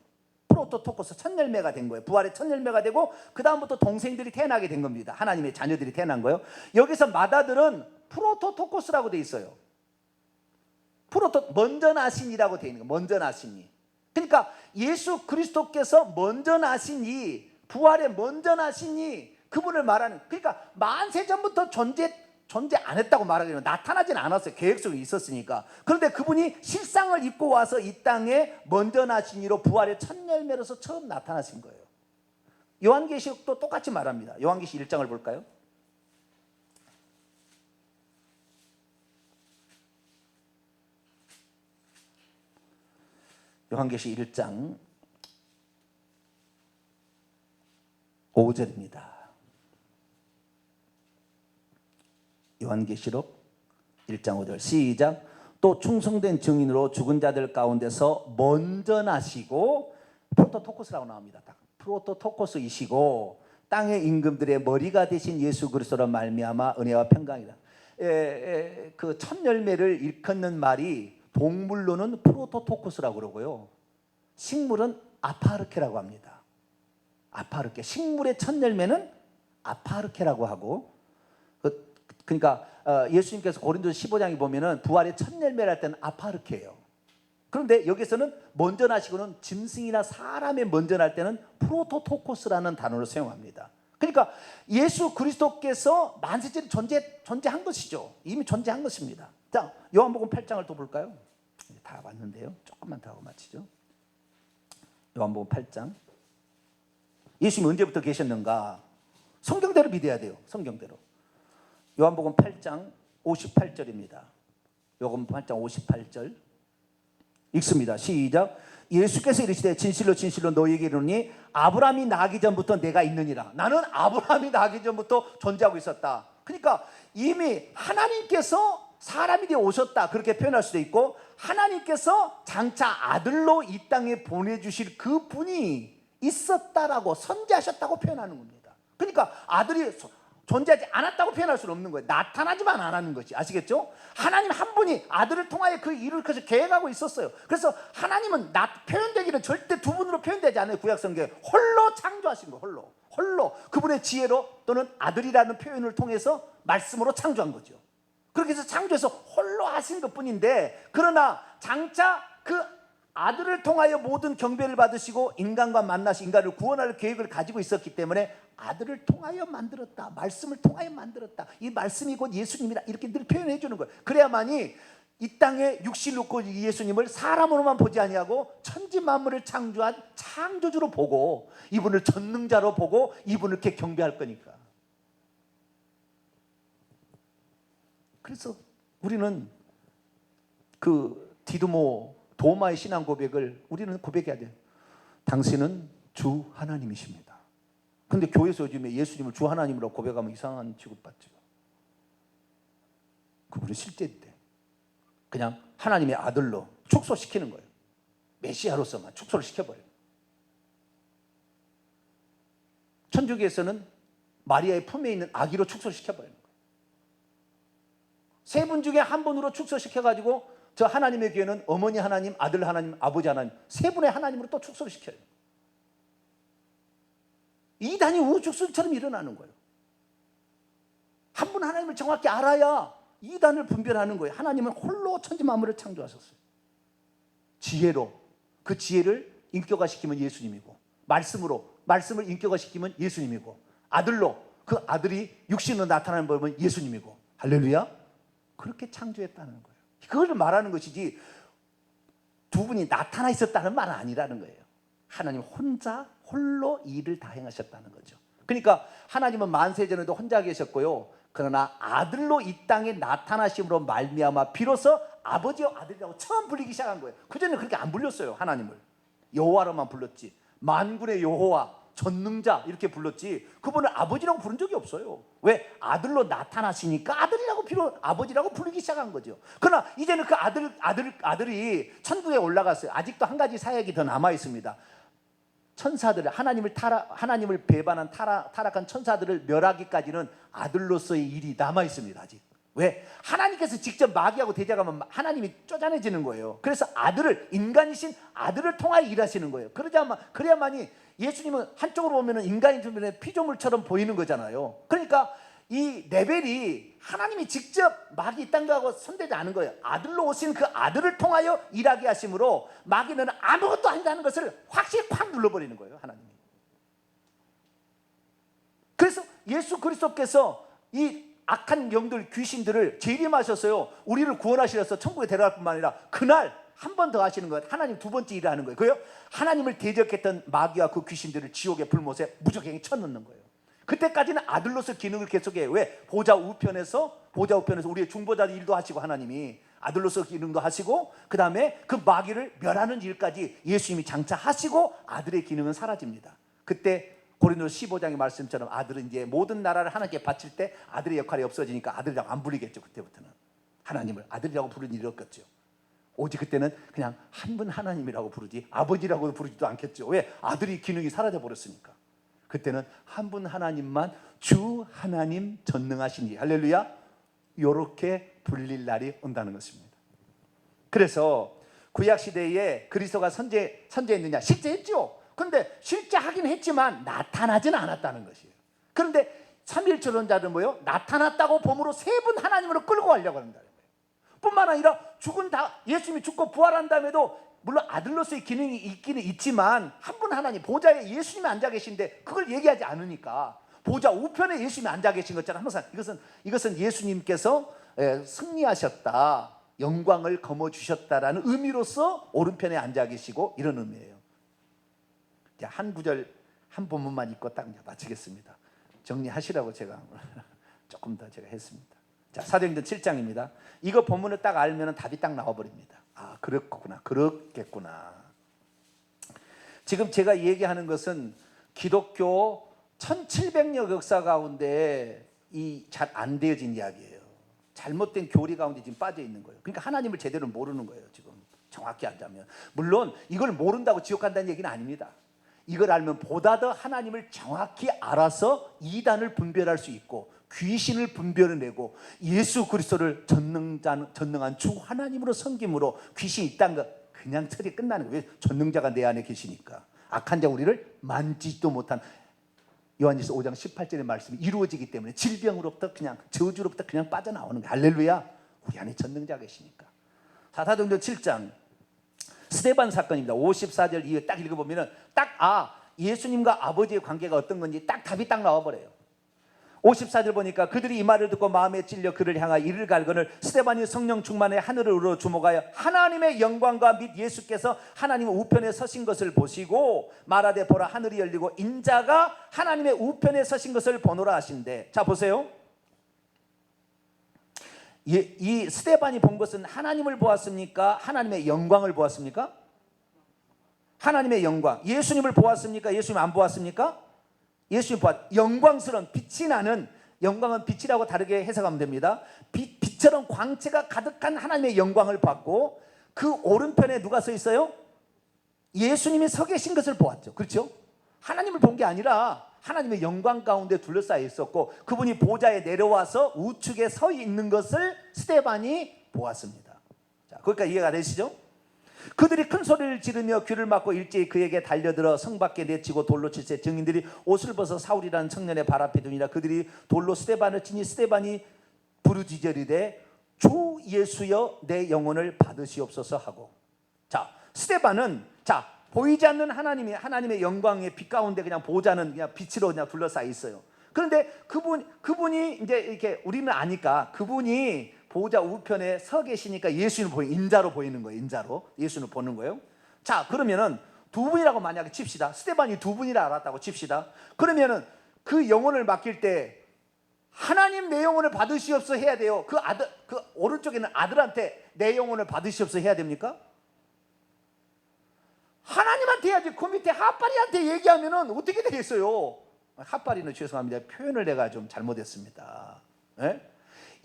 프로토토코스 첫 열매가 된 거예요. 부활의 첫 열매가 되고 그 다음부터 동생들이 태어나게 된 겁니다. 하나님의 자녀들이 태어난 거예요. 여기서 마다들은 프로토토코스라고 돼 있어요. 먼저 나신이라고 돼 있는 거예요. 먼저 나신이. 그러니까 예수 그리스도께서 먼저 나신이, 부활에 먼저 나신이 그분을 말하는, 그러니까 만세 전부터 존재 안 했다고 말하기는 나타나진 않았어요. 계획 속에 있었으니까. 그런데 그분이 실상을 입고 와서 이 땅에 먼저 나신 이로 부활의 첫 열매로서 처음 나타나신 거예요. 요한계시록도 똑같이 말합니다. 요한계시 1장을 볼까요? 요한계시 1장 5절입니다. 요한계시록 1장 5절 시작. 또 충성된 증인으로 죽은 자들 가운데서 먼저 나시고, 프로토토코스라고 나옵니다. 프로토토코스이시고 땅의 임금들의 머리가 되신 예수 그리스도로 말미암아 은혜와 평강이다. 그 첫 열매를 일컫는 말이 동물로는 프로토토코스라고 그러고요, 식물은 아파르케라고 합니다. 아파르케. 식물의 첫 열매는 아파르케라고 하고, 그러니까 예수님께서 고린도서 15장에 보면은 부활의 첫 열매를 할 때는 아파르케예요. 그런데 여기서는 먼저 나시고는 짐승이나 사람의 먼저 날 때는 프로토토코스라는 단어를 사용합니다. 그러니까 예수 그리스도께서 만세전에 존재한 것이죠. 이미 존재한 것입니다. 자, 요한복음 8장을 또 볼까요? 다 왔는데요. 조금만 더 하고 마치죠. 요한복음 8장. 예수님이 언제부터 계셨는가? 성경대로 믿어야 돼요. 성경대로. 요한복음 8장 58절입니다. 요한복음 8장 58절 읽습니다. 시작. 예수께서 이르시되 진실로 진실로 너희에게 이르노니 아브라함이 나기 전부터 내가 있느니라. 나는 아브라함이 나기 전부터 존재하고 있었다. 그러니까 이미 하나님께서 사람이 되어 오셨다, 그렇게 표현할 수도 있고, 하나님께서 장차 아들로 이 땅에 보내주실 그 분이 있었다라고 선지하셨다고 표현하는 겁니다. 그러니까 아들이 존재하지 않았다고 표현할 수는 없는 거예요. 나타나지만 않았는 것이. 아시겠죠? 하나님 한 분이 아들을 통하여 그 일을 계획하고 있었어요. 그래서 하나님은 표현되기는 절대 두 분으로 표현되지 않아요. 구약성경에 홀로 창조하신 거예요. 홀로 그분의 지혜로 또는 아들이라는 표현을 통해서 말씀으로 창조한 거죠. 그렇게 해서 창조해서 홀로 하신 것뿐인데, 그러나 장차 그 아들을 통하여 모든 경배를 받으시고 인간과 만나시 인간을 구원할 계획을 가지고 있었기 때문에 아들을 통하여 만들었다, 말씀을 통하여 만들었다, 이 말씀이 곧 예수님이다, 이렇게 늘 표현해 주는 거예요. 그래야만이 이 땅에 육신을 입고 예수님을 사람으로만 보지 아니하고 천지 만물을 창조한 창조주로 보고 이분을 전능자로 보고 이분을 이렇게 경배할 거니까. 그래서 우리는 그 도마의 신앙 고백을 우리는 고백해야 돼요. 당신은 주 하나님이십니다. 근데 교회에서 요즘에 예수님을 주 하나님으로 고백하면 이상한 취급받죠. 그분은 실제인데 그냥 하나님의 아들로 축소시키는 거예요. 메시아로서만 축소를 시켜버려요. 천주교에서는 마리아의 품에 있는 아기로 축소를 시켜버리는 거예요. 세 분 중에 한 분으로 축소시켜가지고 저 하나님의 교회는 어머니 하나님, 아들 하나님, 아버지 하나님, 세 분의 하나님으로 또 축소를 시켜요. 이단이 우후죽순처럼 일어나는 거예요. 한 분 하나님을 정확히 알아야 이단을 분별하는 거예요. 하나님은 홀로 천지 만물을 창조하셨어요. 지혜로, 그 지혜를 인격화시키면 예수님이고, 말씀을 인격화시키면 예수님이고, 아들로, 그 아들이 육신으로 나타나는 법은 예수님이고. 할렐루야. 그렇게 창조했다는 거예요. 그걸 말하는 것이지 두 분이 나타나 있었다는 말은 아니라는 거예요. 하나님 혼자 홀로 일을 다 행하셨다는 거죠. 그러니까 하나님은 만세전에도 혼자 계셨고요. 그러나 아들로 이 땅에 나타나심으로 말미암아 비로소 아버지와 아들이라고 처음 불리기 시작한 거예요. 그전에는 그렇게 안 불렸어요. 하나님을 여호와로만 불렀지. 만군의 여호와, 전능자 이렇게 불렀지 그분을 아버지라고 부른 적이 없어요. 왜? 아들로 나타나시니까 아버지라고 부르기 시작한 거죠. 그러나 이제는 그 아들이 천국에 올라갔어요. 아직도 한 가지 사역이 더 남아 있습니다. 천사들을 하나님을 배반한 타락한 천사들을 멸하기까지는 아들로서의 일이 남아 있습니다. 아직. 왜? 하나님께서 직접 마귀하고 대적하면 하나님이 쪼잔해지는 거예요. 그래서 인간이신 아들을 통하여 일하시는 거예요. 그래야만이 예수님은 한쪽으로 보면 인간인 주변에 피조물처럼 보이는 거잖아요. 그러니까 이 레벨이 하나님이 직접 마귀 이 땅하고 손대지 않은 거예요. 아들로 오신 그 아들을 통하여 일하게 하심으로 마귀는 아무것도 아니라는 것을 확실히 콱 눌러버리는 거예요. 하나님이. 그래서 예수 그리스도께서 이 악한 영들, 귀신들을 재림하셨어요. 우리를 구원하시려서 천국에 데려갈 뿐만 아니라 그날 한 번 더 하시는 거예요. 하나님 두 번째 일을 하는 거예요. 그래요? 하나님을 대적했던 마귀와 그 귀신들을 지옥의 불못에 무적행에 쳐넣는 거예요. 그때까지는 아들로서 기능을 계속해요. 왜? 보좌 우편에서 우리의 중보자 일도 하시고 하나님이 아들로서 기능도 하시고 그 다음에 그 마귀를 멸하는 일까지 예수님이 장차하시고 아들의 기능은 사라집니다. 그때 고린도서 15장의 말씀처럼 아들은 이제 모든 나라를 하나님께 바칠 때 아들의 역할이 없어지니까 아들이라고 안 부르겠죠. 그때부터는 하나님을 아들이라고 부르는 일이 없겠죠. 오직 그때는 그냥 한 분 하나님이라고 부르지 아버지라고 부르지도 않겠죠. 왜? 아들이 기능이 사라져 버렸으니까. 그때는 한 분 하나님만 주 하나님 전능하시니 할렐루야 이렇게 불릴 날이 온다는 것입니다. 그래서 구약시대에 그리스도가 선제했느냐? 실제 했죠. 그런데 실제 하긴 했지만 나타나지는 않았다는 것이에요. 그런데 삼일조론자들은 뭐예요? 나타났다고 봄으로 세 분 하나님으로 끌고 가려고 한다는 거예요. 뿐만 아니라 예수님이 죽고 부활한 다음에도 물론 아들로서의 기능이 있기는 있지만 한 분 하나님 보좌에 예수님이 앉아 계신데 그걸 얘기하지 않으니까 보좌 우편에 예수님이 앉아 계신 것처럼 항상 이것은 예수님께서 승리하셨다 영광을 거머쥐셨다라는 의미로서 오른편에 앉아 계시고 이런 의미예요. 한 구절 한 본문만 읽고 딱 마치겠습니다. 정리하시라고 제가 조금 더 제가 했습니다. 자, 사도행전 7장입니다. 이거 본문을 딱 알면 답이 딱 나와버립니다. 아, 그렇겠구나. 지금 제가 얘기하는 것은 기독교 1700년 역사 가운데 이 잘 안 되어진 이야기예요. 잘못된 교리 가운데 지금 빠져 있는 거예요. 그러니까 하나님을 제대로 모르는 거예요. 지금 정확히 하자면 물론 이걸 모른다고 지옥 간다는 얘기는 아닙니다. 이걸 알면 보다 더 하나님을 정확히 알아서 이단을 분별할 수 있고 귀신을 분별해내고 예수 그리스도를 전능한 주 하나님으로 섬김으로 귀신이 있다는 거 그냥 처리 끝나는 거예요. 왜? 전능자가 내 안에 계시니까. 악한 자 우리를 만지지도 못한 요한일서 5장 18절의 말씀이 이루어지기 때문에 질병으로부터 그냥 저주로부터 그냥 빠져나오는 거예요. 할렐루야. 우리 안에 전능자가 계시니까. 사도행전 7장 스데반 사건입니다. 54절 이후에 딱 읽어보면 예수님과 아버지의 관계가 어떤 건지 딱 답이 딱 나와버려요. 54절 보니까 그들이 이 말을 듣고 마음에 찔려 그를 향하여 이를 갈거늘 스데반이 성령 충만에 하늘으로 주목하여 하나님의 영광과 및 예수께서 하나님의 우편에 서신 것을 보시고 말하되 보라 하늘이 열리고 인자가 하나님의 우편에 서신 것을 보노라 하신대. 자 보세요. 이 스데반이 본 것은 하나님을 보았습니까? 하나님의 영광을 보았습니까? 하나님의 영광. 예수님을 보았습니까? 예수님 안 보았습니까? 예수님 영광스러운 빛이 나는 영광은 빛이라고 다르게 해석하면 됩니다. 빛처럼 광채가 가득한 하나님의 영광을 봤고 그 오른편에 누가 서 있어요? 예수님이 서 계신 것을 보았죠. 그렇죠? 하나님을 본 게 아니라 하나님의 영광 가운데 둘러싸여 있었고 그분이 보좌에 내려와서 우측에 서 있는 것을 스데반이 보았습니다. 자, 거기까지 이해가 되시죠? 그들이 큰 소리를 지르며 귀를 막고 일제히 그에게 달려들어 성 밖에 내치고 돌로 칠세 증인들이 옷을 벗어 사울이라는 청년의 발 앞에 두니라. 그들이 돌로 스데반을 치니 스데반이 부르짖으리되 주 예수여 내 영혼을 받으시옵소서 하고. 자, 스데반은 보이지 않는 하나님의 영광의 빛 가운데 그냥 보좌는 그냥 빛으로 그냥 둘러싸여 있어요. 그런데 그분이 이제 이렇게 우리는 아니까 그분이 보좌 우편에 서 계시니까 예수는 인자로 보이는 거예요. 인자로 예수는 보는 거예요. 자, 그러면은 두 분이라고 만약에 칩시다. 스데반이 두 분이라 알았다고 칩시다. 그러면은 그 영혼을 맡길 때 하나님 내 영혼을 받으시옵소 해야 돼요. 그 아들, 그 오른쪽에 있는 아들한테 내 영혼을 받으시옵소 해야 됩니까? 하나님한테 해야지. 그 밑에 핫바리한테 얘기하면은 어떻게 되겠어요? 핫바리는 죄송합니다. 표현을 내가 좀 잘못했습니다. 예?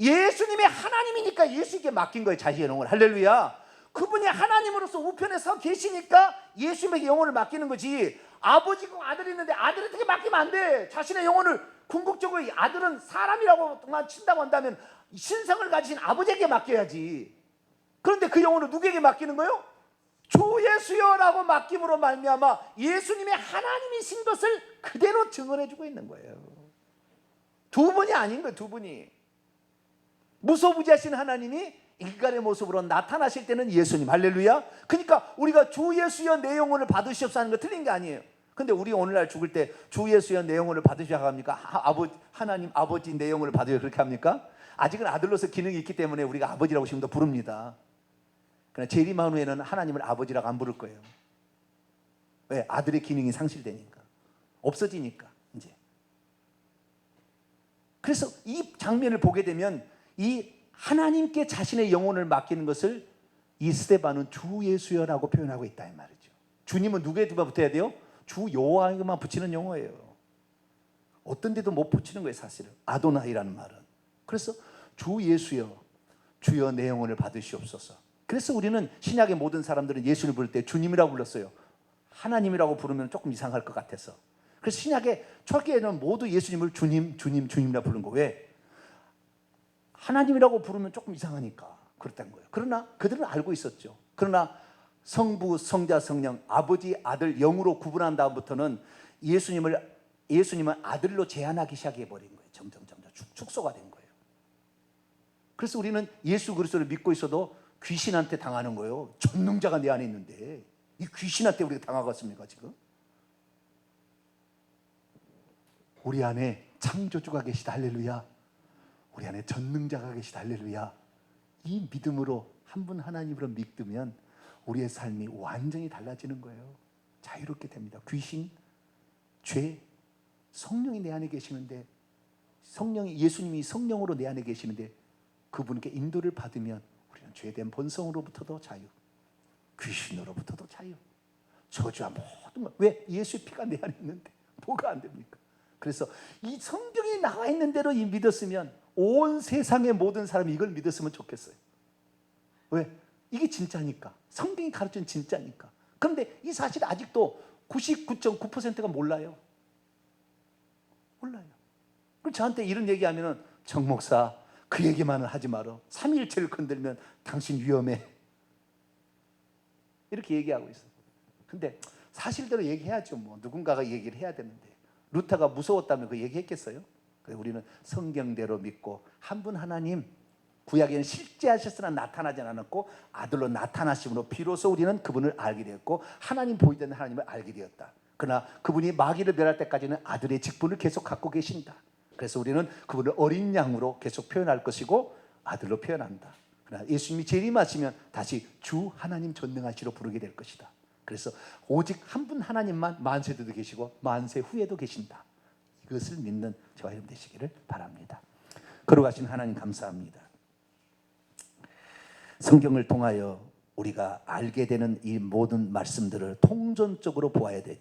예수님이 하나님이니까 예수님께 맡긴 거예요. 자신의 영혼을. 할렐루야. 그분이 하나님으로서 우편에 서 계시니까 예수님에게 영혼을 맡기는 거지. 아버지고 아들이 있는데 아들한테 맡기면 안 돼. 자신의 영혼을 궁극적으로 아들은 사람이라고만 친다고 한다면 신성을 가진 아버지에게 맡겨야지. 그런데 그 영혼을 누구에게 맡기는 거예요? 주 예수여라고 맡김으로 말미암아 예수님의 하나님이신 것을 그대로 증언해주고 있는 거예요. 두 분이 아닌 거예요. 두 분이. 무소부지하신 하나님이 인간의 모습으로 나타나실 때는 예수님. 할렐루야. 그러니까 우리가 주 예수여 내 영혼을 받으시옵소서 하는 거 틀린 게 아니에요. 근데 우리 오늘날 죽을 때 주 예수여 내 영혼을 받으시라고 합니까? 하나님 아버지 내 영혼을 받으려 그렇게 합니까? 아직은 아들로서 기능이 있기 때문에 우리가 아버지라고 지금도 부릅니다. 그러나 재림한 후에는 하나님을 아버지라고 안 부를 거예요. 왜? 아들의 기능이 상실되니까. 없어지니까 이제. 그래서 이 장면을 보게 되면 이 하나님께 자신의 영혼을 맡기는 것을 이 스데반은 주 예수여라고 표현하고 있다 이 말이죠. 주님은 누구에게만 붙어야 돼요? 주 여호와에게만 붙이는 용어예요. 어떤 데도 못 붙이는 거예요. 사실은 아도나이라는 말은. 그래서 주 예수여 주여 내 영혼을 받으시옵소서. 그래서 우리는 신약의 모든 사람들은 예수를 부를 때 주님이라고 불렀어요. 하나님이라고 부르면 조금 이상할 것 같아서. 그래서 신약의 초기에는 모두 예수님을 주님, 주님, 주님이라 부른 거. 왜? 하나님이라고 부르면 조금 이상하니까 그렇다는 거예요. 그러나 그들은 알고 있었죠. 그러나 성부, 성자, 성령, 아버지, 아들, 영으로 구분한 다음부터는 예수님은 아들로 제한하기 시작해버린 거예요. 점점 축소가 된 거예요. 그래서 우리는 예수 그리스도를 믿고 있어도 귀신한테 당하는 거예요. 전능자가 내 안에 있는데 이 귀신한테 우리가 당하겠습니까 지금? 우리 안에 창조주가 계시다. 할렐루야. 우리 안에 전능자가 계시다. 할렐루야. 이 믿음으로 한 분 하나님으로 믿으면 우리의 삶이 완전히 달라지는 거예요. 자유롭게 됩니다. 귀신, 죄, 성령이 내 안에 계시는데 예수님이 성령으로 내 안에 계시는데 그분께 인도를 받으면 우리는 죄된 본성으로부터도 자유, 귀신으로부터도 자유, 저주와 모든 것. 왜? 예수의 피가 내 안에 있는데 뭐가 안 됩니까? 그래서 이 성경에 나와 있는 대로 이 믿었으면 온 세상의 모든 사람이 이걸 믿었으면 좋겠어요. 왜? 이게 진짜니까. 성경이 가르치는 진짜니까. 그런데 이 사실 아직도 99.9%가 몰라요. 몰라요. 그럼 저한테 이런 얘기하면은 정 목사 그 얘기만은 하지 마라. 삼위일체를 건들면 당신 위험해. 이렇게 얘기하고 있어요. 근데 사실대로 얘기해야죠. 뭐 누군가가 얘기를 해야 되는데 루터가 무서웠다면 그 얘기했겠어요? 그래서 우리는 성경대로 믿고 한 분 하나님, 구약에는 실제하셨으나 나타나지 않았고 아들로 나타나심으로 비로소 우리는 그분을 알게 되었고 하나님 보이던 하나님을 알게 되었다. 그러나 그분이 마귀를 멸할 때까지는 아들의 직분을 계속 갖고 계신다. 그래서 우리는 그분을 어린 양으로 계속 표현할 것이고 아들로 표현한다. 그러나 예수님이 재림하시면 다시 주 하나님 전능하시로 부르게 될 것이다. 그래서 오직 한 분 하나님만 만세도 계시고 만세 후에도 계신다. 이것을 믿는 저와 여러분 되시기를 바랍니다. 거룩하신 하나님 감사합니다. 성경을 통하여 우리가 알게 되는 이 모든 말씀들을 통전적으로 보아야 되죠.